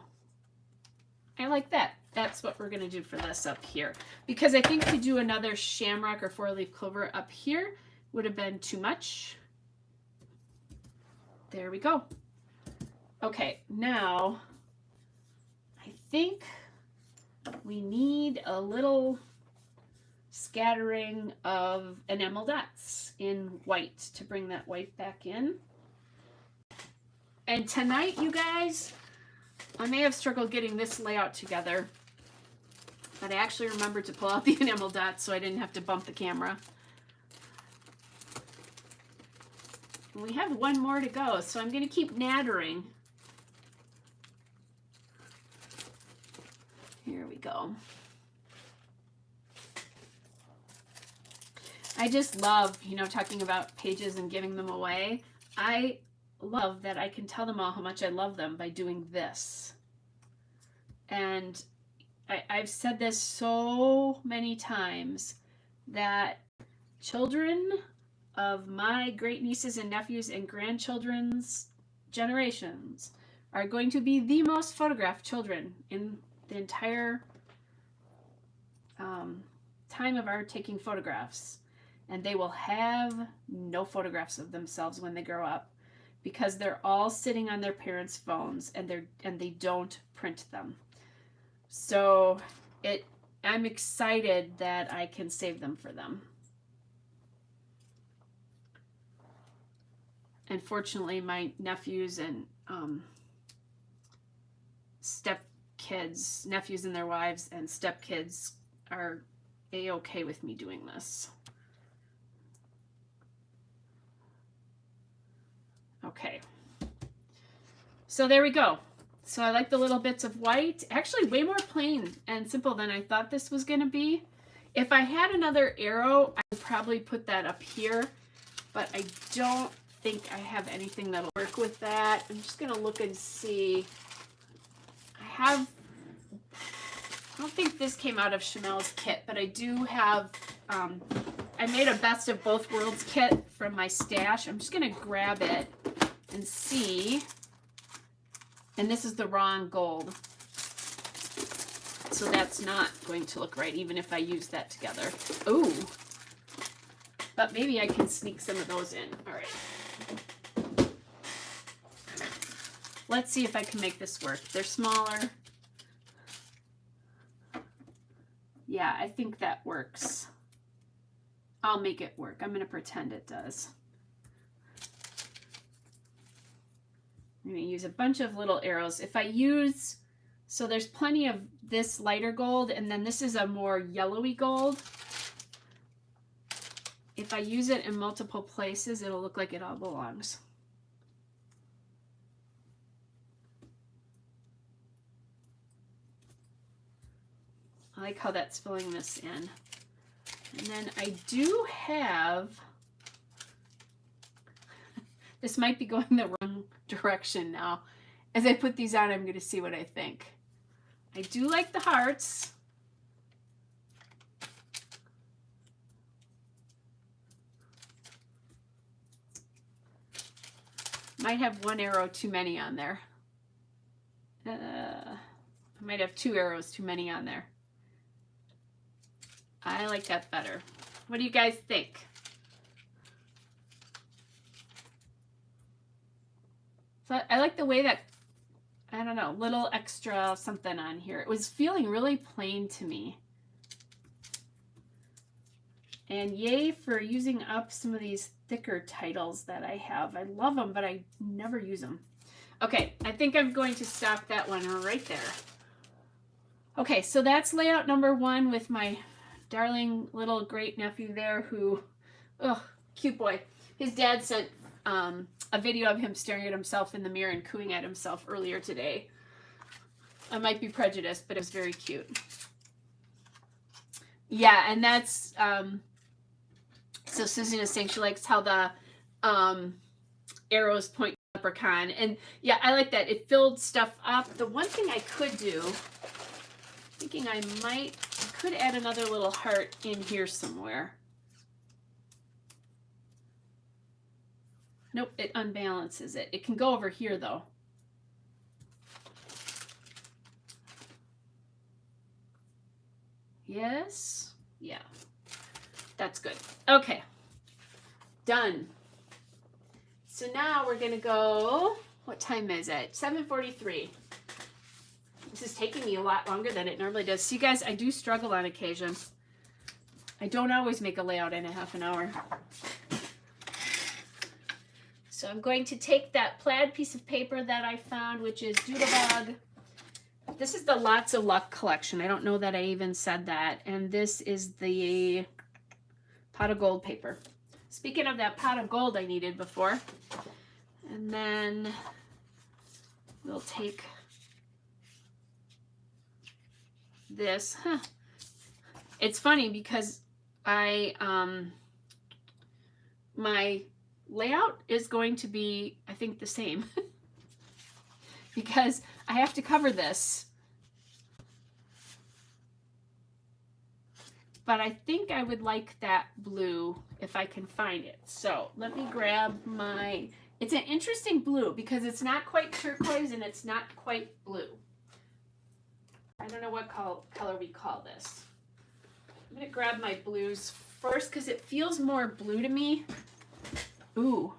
Speaker 1: I like that. That's what we're going to do for this up here. Because I think to do another shamrock or 4-leaf clover up here would have been too much. There we go. Okay, now I think we need a little scattering of enamel dots in white to bring that white back in. And tonight, you guys, I may have struggled getting this layout together, but I actually remembered to pull out the enamel dots so I didn't have to bump the camera. And we have one more to go, so I'm going to keep nattering. Here we go. I just love, you know, talking about pages and giving them away. I love that I can tell them all how much I love them by doing this. And I've said this so many times that children of my great nieces and nephews and grandchildren's generations are going to be the most photographed children in the entire time of our taking photographs. And they will have no photographs of themselves when they grow up because they're all sitting on their parents' phones and they don't print them. So I'm excited that I can save them for them. And fortunately, my nephews and stepkids, nephews and their wives and stepkids are a-okay with me doing this. Okay, so there we go. So I like the little bits of white. Actually, way more plain and simple than I thought this was going to be. If I had another arrow, I would probably put that up here, but I don't think I have anything that'll work with that. I'm just going to look and see. I don't think this came out of Chanel's kit, but I do have, I made a best of both worlds kit from my stash. I'm just going to grab it and see. And this is the wrong gold. So that's not going to look right, even if I use that together. Ooh. But maybe I can sneak some of those in. All right. Let's see if I can make this work. They're smaller. Yeah, I think that works. I'll make it work. I'm going to pretend it does. I'm going to use a bunch of little arrows. If I use, so there's plenty of this lighter gold, and then this is a more yellowy gold. If I use it in multiple places, it'll look like it all belongs. I like how that's filling this in. And then I do have, this might be going the wrong direction now. As I put these on, I'm going to see what I think. I do like the hearts. Might have one arrow too many on there. I might have two arrows too many on there. I like that better. What do you guys think? So I like the way that, I don't know, little extra something on here. It was feeling really plain to me. And yay for using up some of these thicker titles that I have. I love them, but I never use them. Okay, I think I'm going to stop that one right there. Okay, so that's layout number 1 with my darling little great nephew there who, oh, cute boy. His dad sent a video of him staring at himself in the mirror and cooing at himself earlier today. I might be prejudiced, but it was very cute. Yeah, and that's, so Susan is saying she likes how the arrows point to leprechaun. And yeah, I like that. It filled stuff up. The one thing I could do, thinking I could add another little heart in here somewhere. Nope, it unbalances it. It can go over here though. Yes, yeah, that's good. Okay, done. So now we're gonna go, what time is it? 7:43. This is taking me a lot longer than it normally does. See, guys, I do struggle on occasion. I don't always make a layout in a half an hour. So I'm going to take that plaid piece of paper that I found, which is Doodlebug. This is the Lots of Luck collection. I don't know that I even said that. And this is the pot of gold paper. Speaking of that pot of gold I needed before. And then we'll take this. It's funny because my layout is going to be, I think, the same because I have to cover this. But I think I would like that blue if I can find it. So let me grab my, it's an interesting blue because it's not quite turquoise and it's not quite blue. I don't know what color we call this. I'm gonna grab my blues first because it feels more blue to me. Ooh.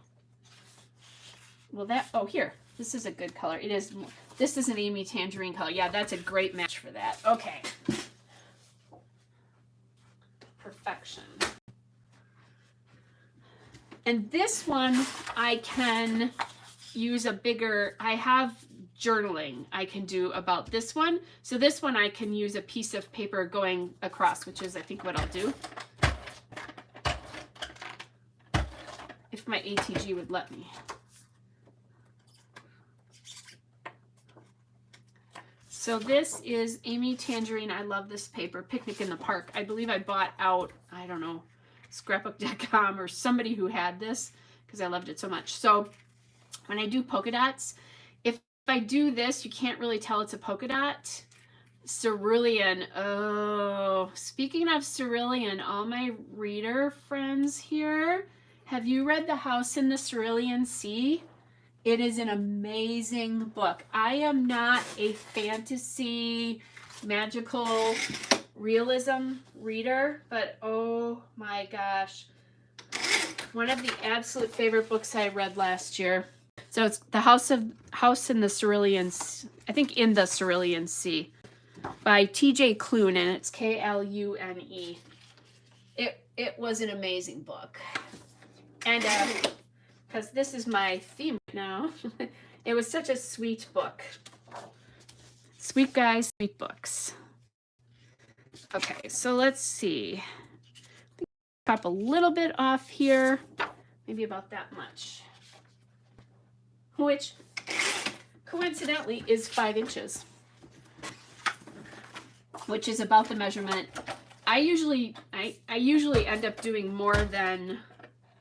Speaker 1: Well oh here, this is a good color. It is, this is an Amy Tangerine color. Yeah, that's a great match for that. Okay. Perfection. And this one I can use a bigger, I have journaling I can do about this one. So this one I can use a piece of paper going across, which is I think what I'll do. If my ATG would let me. So this is Amy Tangerine. I love this paper, Picnic in the Park. I believe I bought out, I don't know, scrapbook.com or somebody who had this because I loved it so much. So when I do polka dots, if I do this, you can't really tell it's a polka dot. Cerulean. Oh, speaking of cerulean, all my reader friends here, have you read The House in the Cerulean Sea? It is an amazing book. I am not a fantasy, magical realism reader, but oh my gosh. One of the absolute favorite books I read last year. So it's The House in the Cerulean, I think In the Cerulean Sea by T.J. Klune, and it's K-L-U-N-E. It was an amazing book. And because this is my theme right now. It was such a sweet book. Sweet guys, sweet books. Okay, so let's see. Pop a little bit off here, maybe about that much. Which, coincidentally, is 5 inches. Which is about the measurement. I usually end up doing more than,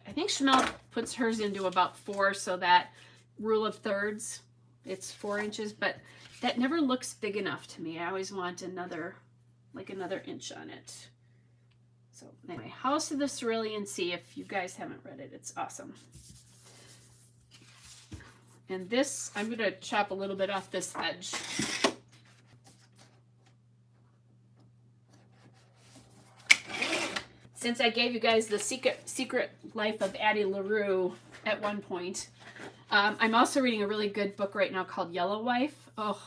Speaker 1: I think Chanel puts hers into about 4, so that rule of thirds, it's 4 inches, but that never looks big enough to me. I always want another inch on it. So anyway, House of the Cerulean Sea, if you guys haven't read it, it's awesome. And this, I'm gonna chop a little bit off this edge. Since I gave you guys the secret life of Addie LaRue at one point, I'm also reading a really good book right now called Yellow Wife. Oh,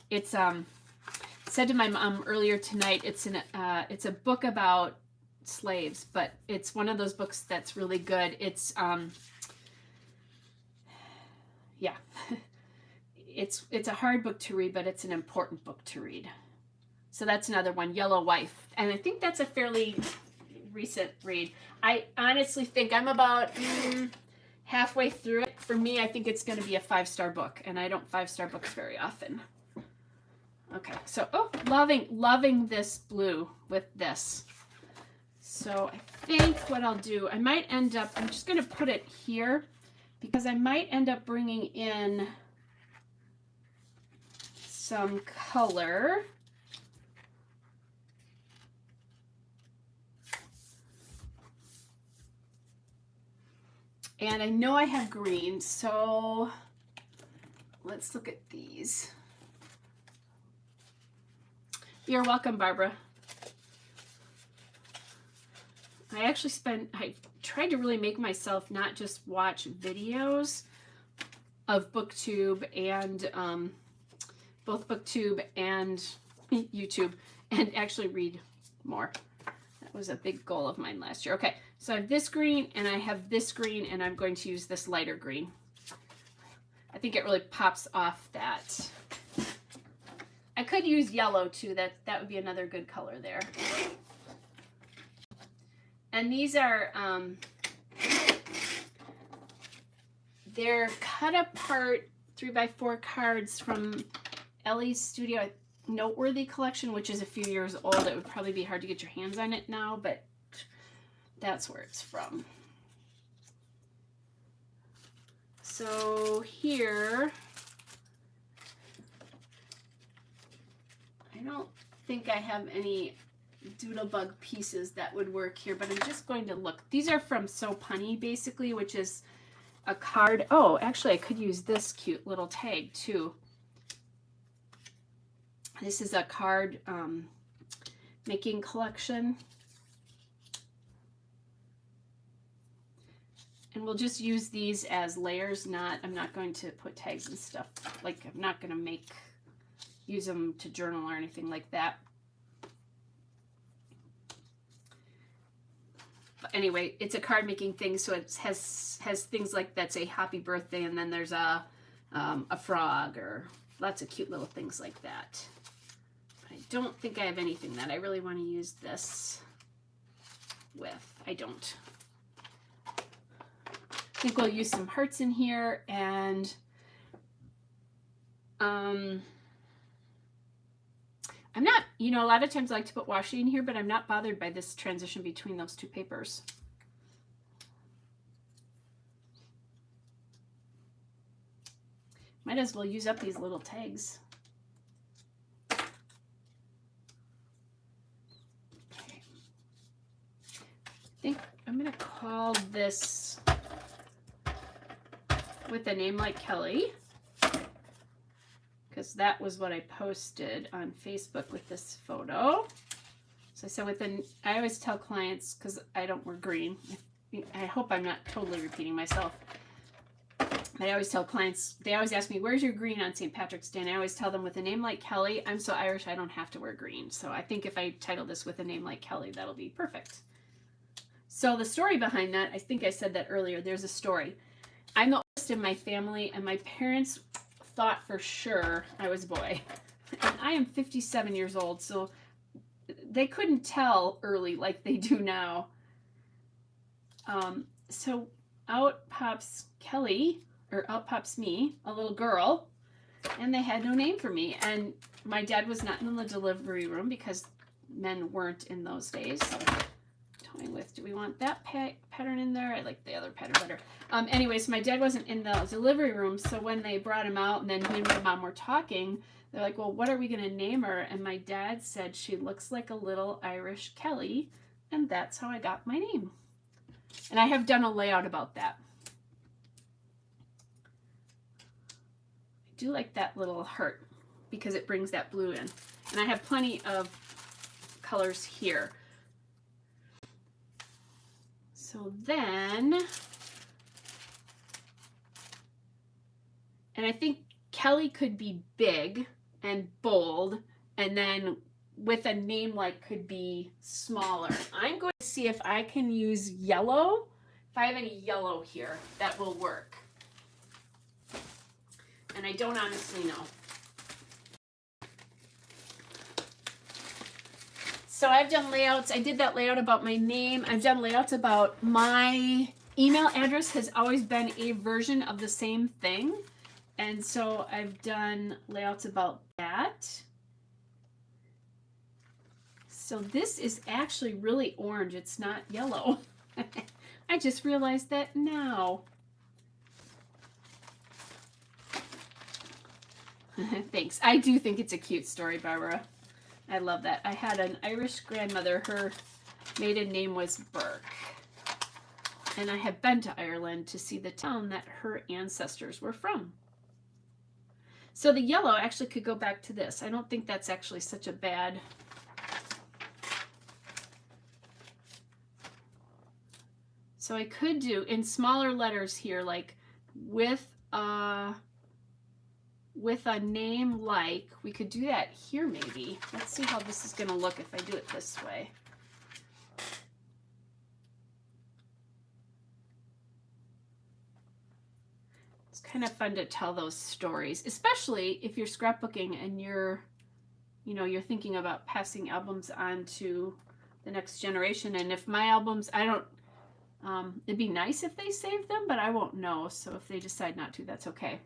Speaker 1: it's said to my mom earlier tonight. It's a book about slaves, but it's one of those books that's really good. It's yeah, it's a hard book to read, but it's an important book to read. So that's another one, Yellow Wife, and I think that's a fairly recent read. I honestly think I'm about halfway through it. For me, I think it's going to be a 5-star book, and I don't 5-star books very often. Okay, so loving this blue with this. So I think what I'll do, I might end up, I'm just going to put it here because I might end up bringing in some color. And I know I have green, so let's look at these. You're welcome, Barbara. I tried to really make myself not just watch videos of BookTube and both BookTube and YouTube, and actually read more. was a big goal of mine last year. Okay, so I have this green and I have this green, and I'm going to use this lighter green. I think it really pops off that. I could use yellow too. That would be another good color there. And these are, they're cut apart 3x4 cards from Ellie's Studio Noteworthy collection, which is a few years old. It would probably be hard to get your hands on it now, but that's where it's from. So here, I don't think I have any Doodlebug pieces that would work here, but I'm just going to look. These are from So Punny, basically, which is a card. Oh, actually, I could use this cute little tag too. This is a card making collection. And we'll just use these as layers. I'm not going to put tags and stuff. Like, I'm not going to use them to journal or anything like that. But anyway, it's a card making thing, so it has things like that say happy birthday, and then there's a frog, or lots of cute little things like that. But I don't think I have anything that I really want to use this with. I don't. I think we'll use some hearts in here, and I'm not, a lot of times I like to put washi in here, but I'm not bothered by this transition between those two papers. Might as well use up these little tags. Okay. I think I'm going to call this With a Name Like Kelly, because that was what I posted on Facebook with this photo. So I said I always tell clients, because I don't wear green. I hope I'm not totally repeating myself. I always tell clients, they always ask me, where's your green on St. Patrick's Day? And I always tell them, with a name like Kelly, I'm so Irish I don't have to wear green. So I think if I title this With a Name Like Kelly, that'll be perfect. So the story behind that, I think I said that earlier, there's a story. I'm the oldest in my family, and my parents thought for sure I was a boy. And I am 57 years old, so they couldn't tell early like they do now. So out pops Kelly, or out pops me, a little girl, and they had no name for me. And my dad was not in the delivery room because men weren't in those days. Toying with, do we want that pattern in there? I like the other pattern better. Anyways, my dad wasn't in the delivery room, so when they brought him out and then he and my mom were talking, they're like, well, what are we going to name her? And my dad said, she looks like a little Irish Kelly, and that's how I got my name. And I have done a layout about that. I do like that little heart because it brings that blue in. And I have plenty of colors here. So then, and I think Kelly could be big and bold, and then With a Name Like could be smaller. I'm going to see if I can use yellow. If I have any yellow here, that will work. And I don't honestly know. So I've done layouts. I did that layout about my name. I've done layouts about my email address has always been a version of the same thing. And so I've done layouts about that. So this is actually really orange. It's not yellow. I just realized that now. Thanks. I do think it's a cute story, Barbara. I love that. I had an Irish grandmother. Her maiden name was Burke. And I have been to Ireland to see the town that her ancestors were from. So the yellow actually could go back to this. I don't think that's actually such a bad... So I could do in smaller letters here, like with a name like, we could do that here maybe. Let's see how this is going to look if I do it this way. kind of fun to tell those stories, especially if you're scrapbooking and you're thinking about passing albums on to the next generation. And if my albums, I don't, it'd be nice if they saved them, but I won't know. So if they decide not to, that's okay.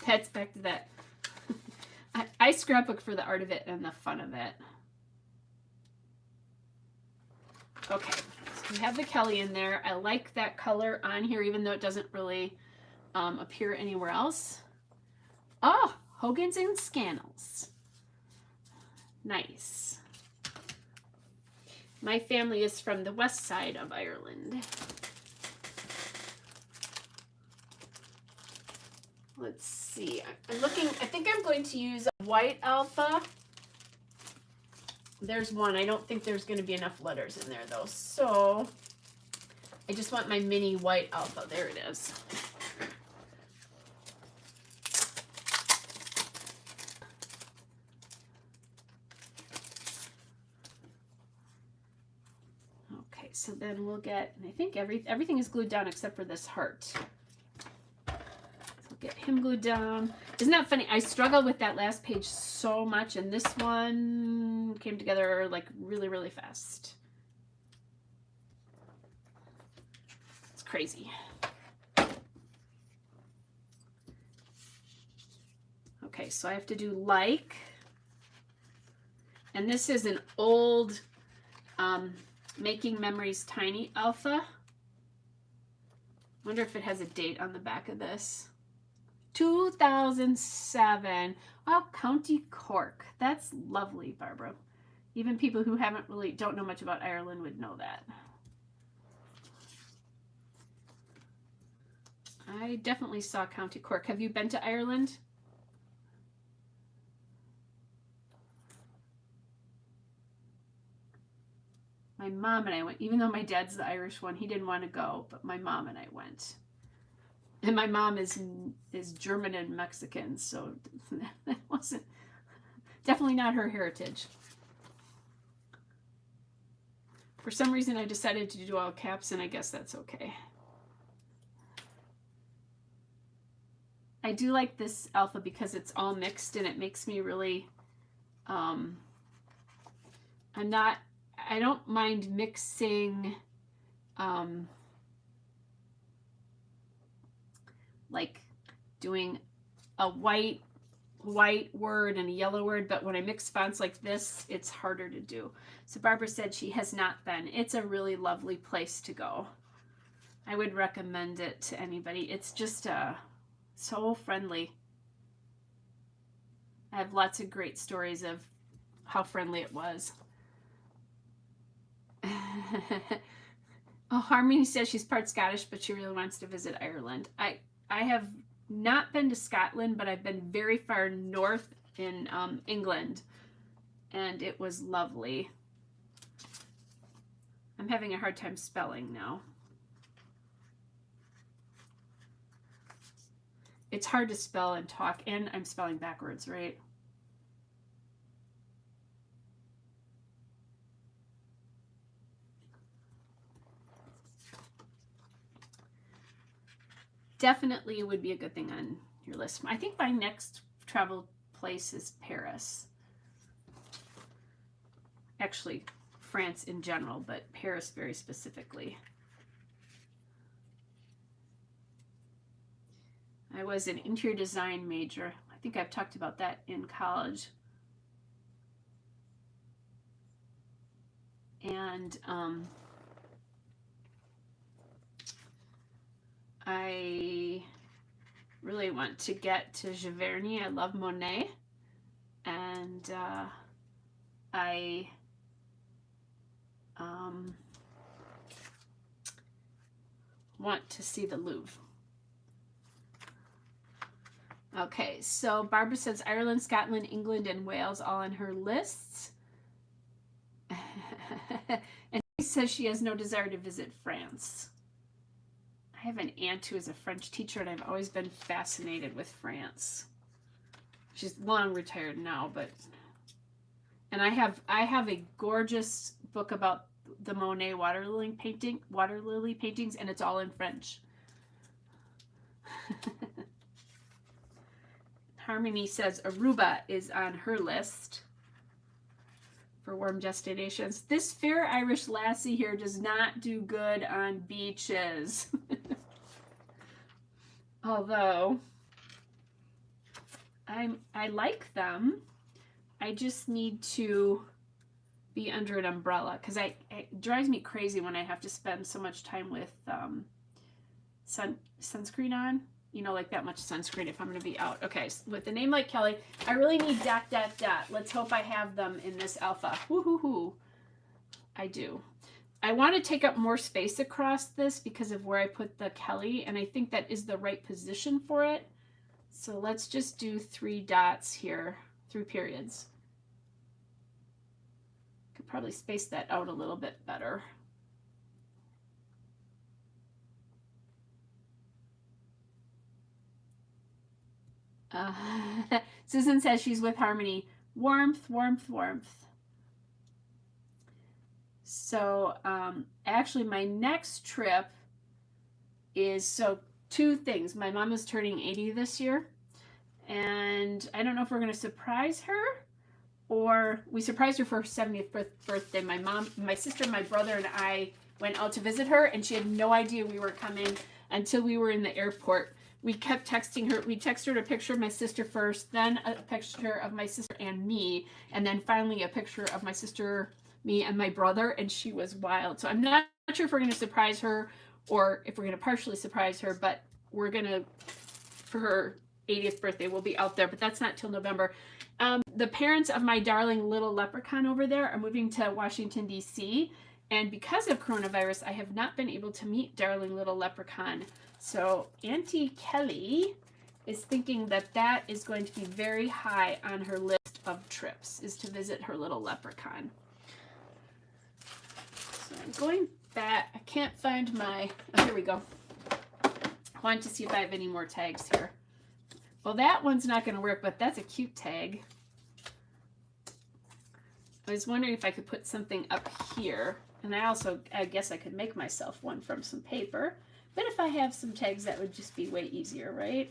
Speaker 1: That's back to that. I scrapbook for the art of it and the fun of it. Okay, so we have the Kelly in there. I like that color on here, even though it doesn't really appear anywhere else. Oh, Hogan's and Scannell's. Nice. My family is from the west side of Ireland. Let's see. I'm looking, I think I'm going to use a white alpha. There's one. I don't think there's going to be enough letters in there though. So I just want my mini white alpha. There it is. Okay, so then we'll get, I think everything is glued down except for this heart. Get him glued down. Isn't that funny? I struggled with that last page so much, and this one came together like really, really fast. It's crazy. Okay, so I have to do like, and this is an old Making Memories Tiny Alpha. Wonder if it has a date on the back of this. 2007. Oh, County Cork. That's lovely, Barbara. Even people who don't know much about Ireland would know that. I definitely saw County Cork. Have you been to Ireland? My mom and I went, even though my dad's the Irish one, he didn't want to go, but my mom and I went. And my mom is German and Mexican, so that wasn't, definitely not her heritage. For some reason, I decided to do all caps, and I guess that's okay. I do like this alpha because it's all mixed, and it makes me really, I don't mind mixing, like doing a white word and a yellow word, but when I mix fonts like this, it's harder to do. So Barbara said she has not been. It's a really lovely place to go. I would recommend it to anybody. It's just so friendly. I have lots of great stories of how friendly it was. Oh, Harmony says she's part Scottish, but she really wants to visit Ireland. I have not been to Scotland, but I've been very far north in England, and it was lovely. I'm having a hard time spelling now. It's hard to spell and talk, and I'm spelling backwards, right? Definitely would be a good thing on your list. I think my next travel place is Paris. Actually, France in general, but Paris very specifically. I was an interior design major. I think I've talked about that in college. And I really want to get to Giverny. I love Monet. And I want to see the Louvre. Okay, so Barbara says Ireland, Scotland, England, and Wales all on her lists. And she says she has no desire to visit France. I have an aunt who is a French teacher, and I've always been fascinated with France. She's long retired now, but... And I have a gorgeous book about the Monet water lily paintings, and it's all in French. Harmony says Aruba is on her list for warm destinations. This fair Irish lassie here does not do good on beaches. Although I like them. I just need to be under an umbrella because it drives me crazy when I have to spend so much time with sunscreen on. You know, like that much sunscreen if I'm going to be out. Okay, so with a name like Kelly, I really need ... Let's hope I have them in this alpha. Woo-hoo-hoo. I do. I want to take up more space across this because of where I put the Kelly, and I think that is the right position for it. So let's just do 3 dots here, 3 periods. Could probably space that out a little bit better. Susan says she's with Harmony. Warmth, warmth, warmth. So actually my next trip is, 2 things. My mom is turning 80 this year, and I don't know if we're going to surprise her, or we surprised her for her 70th birthday. My sister, my brother, and I went out to visit her, and she had no idea we were coming until we were in the airport. We kept texting her. We texted her a picture of my sister first, then a picture of my sister and me, and then finally a picture of my sister, me, and my brother, and she was wild. So I'm not sure if we're going to surprise her or if we're going to partially surprise her, but we're going to, for her 80th birthday, we'll be out there, but that's not till November. The parents of my darling little leprechaun over there are moving to Washington, D.C., and because of coronavirus, I have not been able to meet darling little leprechaun. So Auntie Kelly is thinking that that is going to be very high on her list of trips, is to visit her little leprechaun. So I'm going back. I can't find my, oh, here we go. I want to see if I have any more tags here. Well, that one's not going to work, but that's a cute tag. I was wondering if I could put something up here. And I guess I could make myself one from some paper. But if I have some tags, that would just be way easier, right?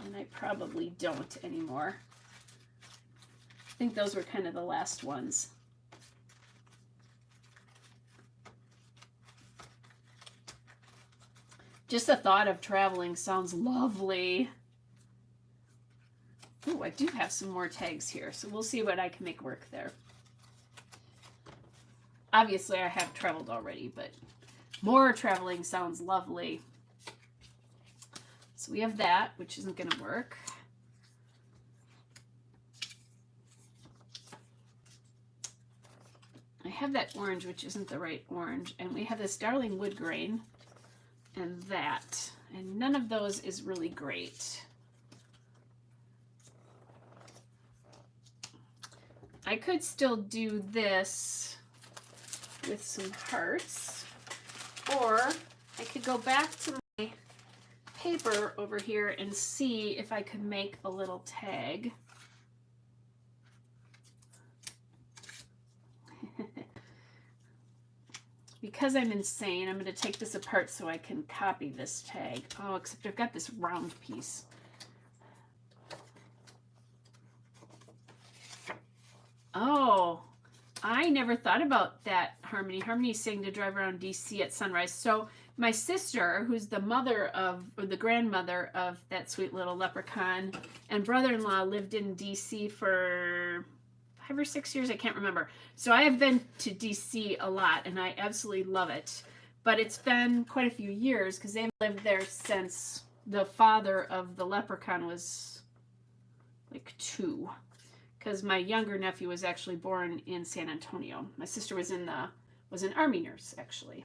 Speaker 1: And I probably don't anymore. I think those were kind of the last ones. Just the thought of traveling sounds lovely. Oh, I do have some more tags here, so we'll see what I can make work there. Obviously, I have traveled already, but more traveling sounds lovely. So we have that, which isn't going to work. I have that orange, which isn't the right orange, and we have this darling wood grain and that, and none of those is really great. I could still do this with some hearts, or I could go back to my paper over here and see if I could make a little tag. Because I'm insane, I'm going to take this apart so I can copy this tag. Oh, except I've got this round piece. Oh, I never thought about that, Harmony. Harmony's saying to drive around DC at sunrise. So my sister, who's the mother of, or the grandmother of that sweet little leprechaun, and brother-in-law lived in DC for 5 or 6 years, I can't remember. So I have been to DC a lot, and I absolutely love it. But it's been quite a few years because they've lived there since the father of the leprechaun was like 2. Because my younger nephew was actually born in San Antonio. My sister was an Army nurse, actually.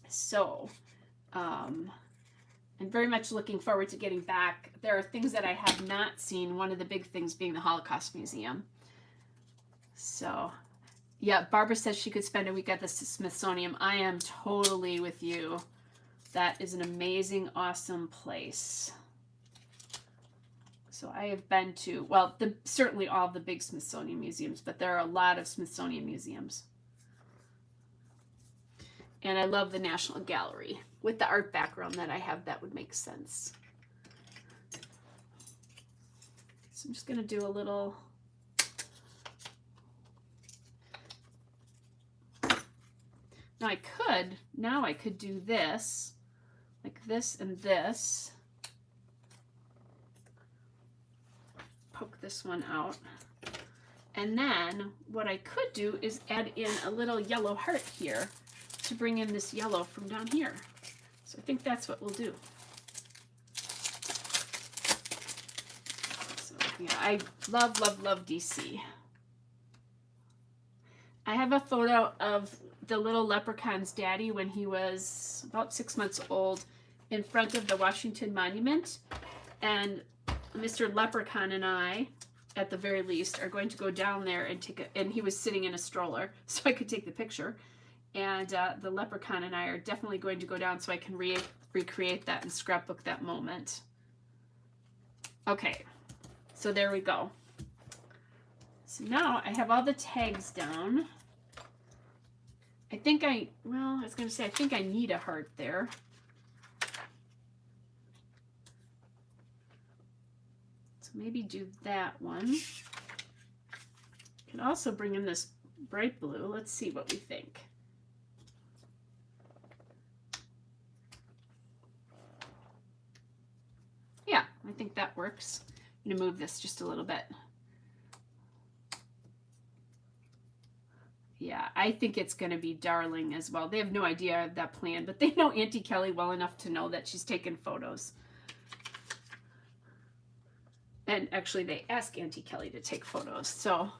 Speaker 1: So, I'm very much looking forward to getting back. There are things that I have not seen, one of the big things being the Holocaust Museum. So, yeah, Barbara says she could spend a week at the Smithsonian. I am totally with you. That is an amazing, awesome place. So I have been to, well, certainly all the big Smithsonian museums, but there are a lot of Smithsonian museums. And I love the National Gallery. With the art background that I have, that would make sense. So I'm just going to do a little. Now I could do this, like this and this. Poke this one out. And then what I could do is add in a little yellow heart here to bring in this yellow from down here. So I think that's what we'll do. So yeah, I love, love, love DC. I have a photo of the little leprechaun's daddy when he was about 6 months old in front of the Washington Monument. And Mr. Leprechaun and I, at the very least, are going to go down there and take and he was sitting in a stroller, so I could take the picture. And the Leprechaun and I are definitely going to go down so I can recreate that and scrapbook that moment. Okay, so there we go. So now I have all the tags down. I think I was going to say, I think I need a heart there. So maybe do that one. Can also bring in this bright blue. Let's see what we think. Yeah, I think that works. I'm going to move this just a little bit. Yeah, I think it's going to be darling as well. They have no idea of that plan, but they know Auntie Kelly well enough to know that she's taken photos. And actually, they ask Auntie Kelly to take photos. So,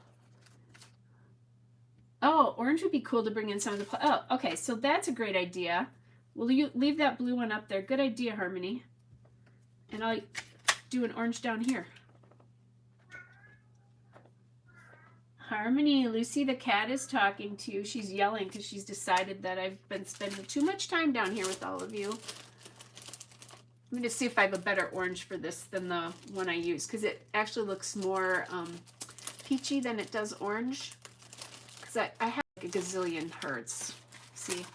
Speaker 1: oh, orange would be cool to bring in some of the. Oh, okay, so that's a great idea. Will you leave that blue one up there? Good idea, Harmony. And I'll do an orange down here. Harmony, Lucy the cat is talking to you. She's yelling because she's decided that I've been spending too much time down here with all of you. I'm going to see if I have a better orange for this than the one I use, because it actually looks more peachy than it does orange. Because I have like a gazillion hertz. See?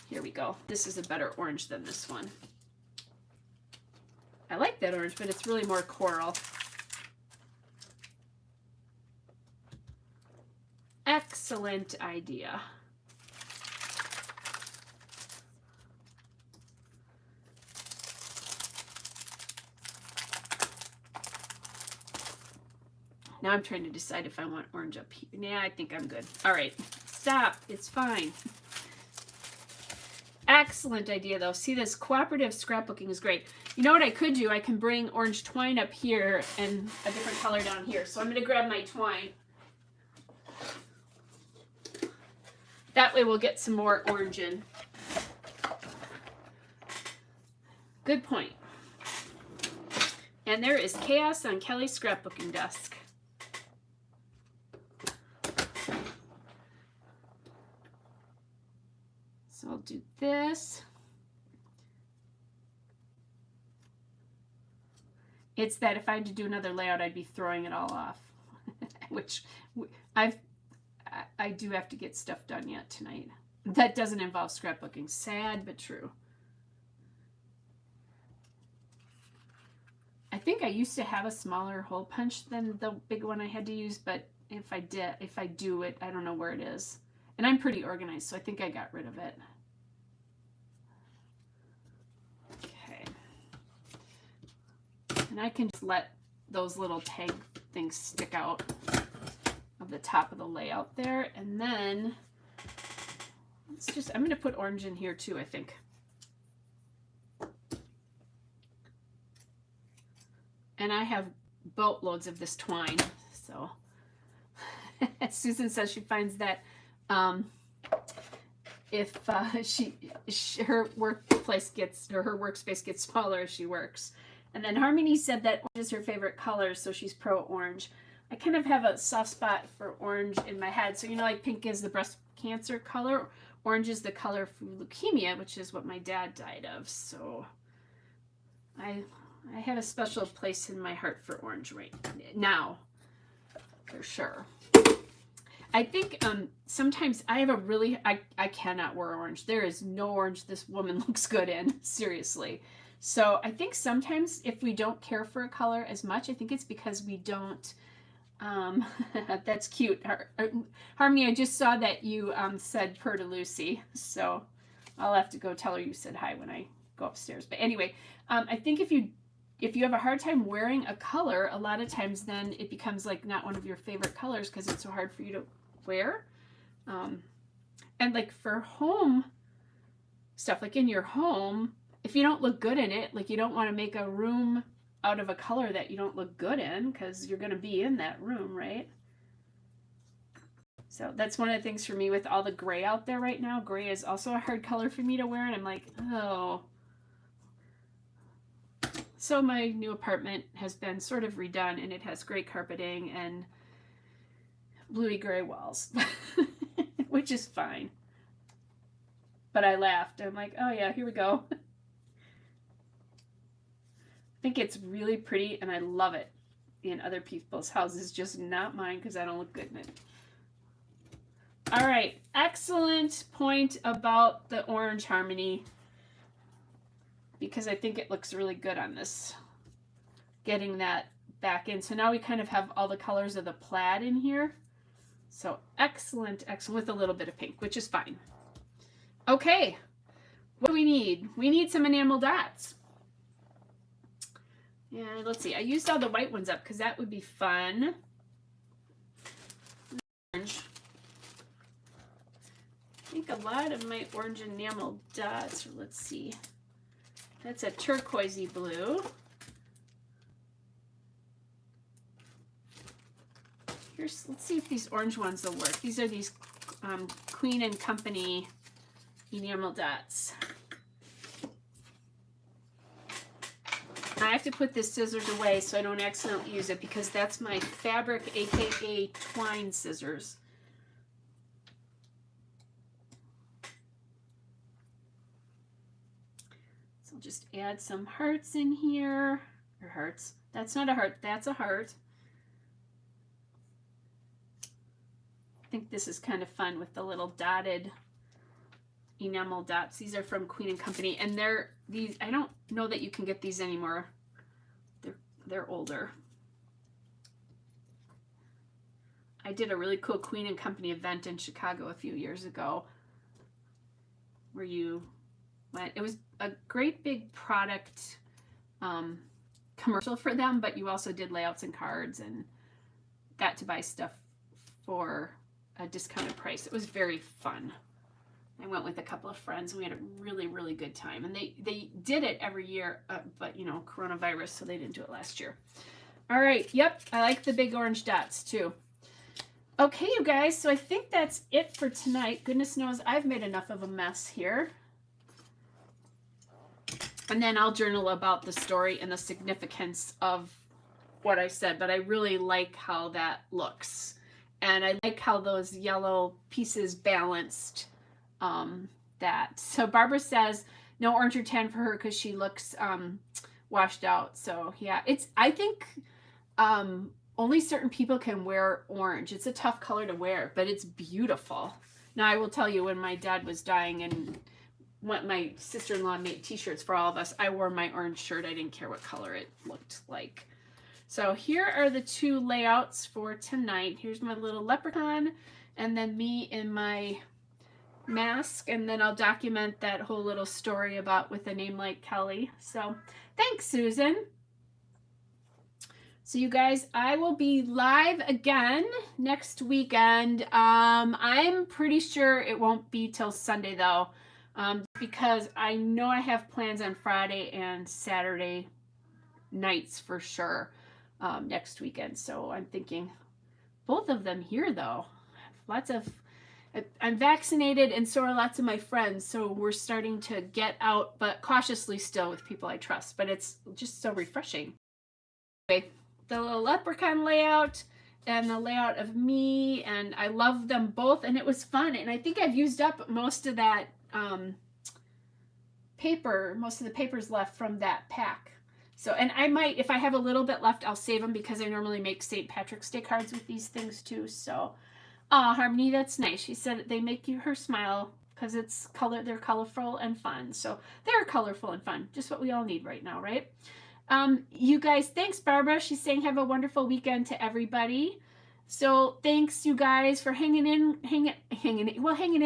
Speaker 1: Here we go. This is a better orange than this one. I like that orange, but it's really more coral. Excellent idea. Now I'm trying to decide if I want orange up here. Yeah, I think I'm good. All right, stop. It's fine. Excellent idea, though. See, this cooperative scrapbooking is great. You know what I could do? I can bring orange twine up here and a different color down here. So I'm going to grab my twine. That way we'll get some more orange in. Good point. And there is chaos on Kelly's scrapbooking desk. So I'll do this. It's that if I had to do another layout, I'd be throwing it all off, which I do have to get stuff done yet tonight. That doesn't involve scrapbooking. Sad, but true. I think I used to have a smaller hole punch than the big one I had to use, but if I do it, I don't know where it is. And I'm pretty organized, so I think I got rid of it. Okay. And I can just let those little tag things stick out of the top of the layout there. And then I'm going to put orange in here too, I think. And I have boatloads of this twine. So Susan says she finds that if her workspace gets smaller as she works. And then Harmony said that orange is her favorite color, so she's pro orange. I kind of have a soft spot for orange in my head. So, you know, like pink is the breast cancer color. Orange is the color for leukemia, which is what my dad died of. So I I have a special place in my heart for orange right now, for sure. I think sometimes I have a really, I cannot wear orange. There is no orange this woman looks good in, seriously. So I think sometimes if we don't care for a color as much, I think it's because we don't, that's cute. Harmony, I just saw that you said purr to Lucy, so I'll have to go tell her you said hi when I go upstairs. But anyway, I think if you have a hard time wearing a color, a lot of times then it becomes like not one of your favorite colors because it's so hard for you to wear. And like for home stuff, like in your home, if you don't look good in it, like you don't want to make a room out of a color that you don't look good in because you're going to be in that room, right? So that's one of the things for me with all the gray out there right now. Gray is also a hard color for me to wear, and I'm like, oh. So my new apartment has been sort of redone, and it has gray carpeting and bluey gray walls, which is fine. But I laughed. I'm like, oh yeah, here we go. I think it's really pretty, and I love it in other people's houses, just not mine because I don't look good in it. All right, excellent point about the orange, Harmony, because I think it looks really good on this, getting that back in. So now we kind of have all the colors of the plaid in here. So excellent, excellent, with a little bit of pink, which is fine. Okay, what do we need? We need some enamel dots. And let's see, I used all the white ones up because that would be fun. Orange. I think a lot of my orange enamel dots, let's see. That's a turquoisey blue. Let's see if these orange ones will work. These are these Queen and Company enamel dots. I have to put this scissors away so I don't accidentally use it because that's my fabric, aka twine scissors. So I'll just add some hearts in here. Or hearts. That's not a heart, that's a heart. I think this is kind of fun with the little dotted enamel dots. These are from Queen and Company, and they're these. I don't know that you can get these anymore. They're older. I did a really cool Queen and Company event in Chicago a few years ago, where you went. It was a great big product commercial for them, but you also did layouts and cards and got to buy stuff for a discounted price. It was very fun. I went with a couple of friends and we had a really, really good time. And they did it every year, but you know, coronavirus, so they didn't do it last year. All right, yep, I like the big orange dots too. Okay, you guys, so I think that's it for tonight. Goodness knows I've made enough of a mess here. And then I'll journal about the story and the significance of what I said, but I really like how that looks. And I like how those yellow pieces balanced that. So Barbara says no orange or tan for her because she looks washed out. So yeah, I think only certain people can wear orange. It's a tough color to wear, but it's beautiful. Now I will tell you, when my dad was dying and when my sister-in-law made t-shirts for all of us, I wore my orange shirt. I didn't care what color it looked like. So here are the two layouts for tonight. Here's my little leprechaun, and then me in my mask, and then I'll document that whole little story about with a name like Kelly. So thanks, Susan. So you guys, I will be live again next weekend. I'm pretty sure it won't be till Sunday though, because I know I have plans on Friday and Saturday nights for sure next weekend. So I'm thinking both of them here though. I'm vaccinated and so are lots of my friends. So we're starting to get out, but cautiously still with people I trust. But it's just so refreshing. Okay, the little leprechaun layout and the layout of me, and I love them both. And it was fun. And I think I've used up most of that paper, most of the papers left from that pack. So, and I might, if I have a little bit left, I'll save them because I normally make St. Patrick's Day cards with these things too. So, Harmony, that's nice. She said they make her smile because it's color. They're colorful and fun. So they're colorful and fun. Just what we all need right now, right? You guys, thanks, Barbara. She's saying have a wonderful weekend to everybody. So thanks, you guys, for hanging in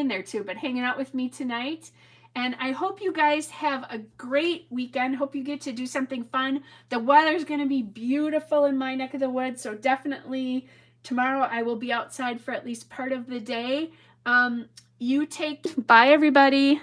Speaker 1: there too, but hanging out with me tonight. And I hope you guys have a great weekend. Hope you get to do something fun. The weather's going to be beautiful in my neck of the woods, so definitely tomorrow I will be outside for at least part of the day. Bye, everybody.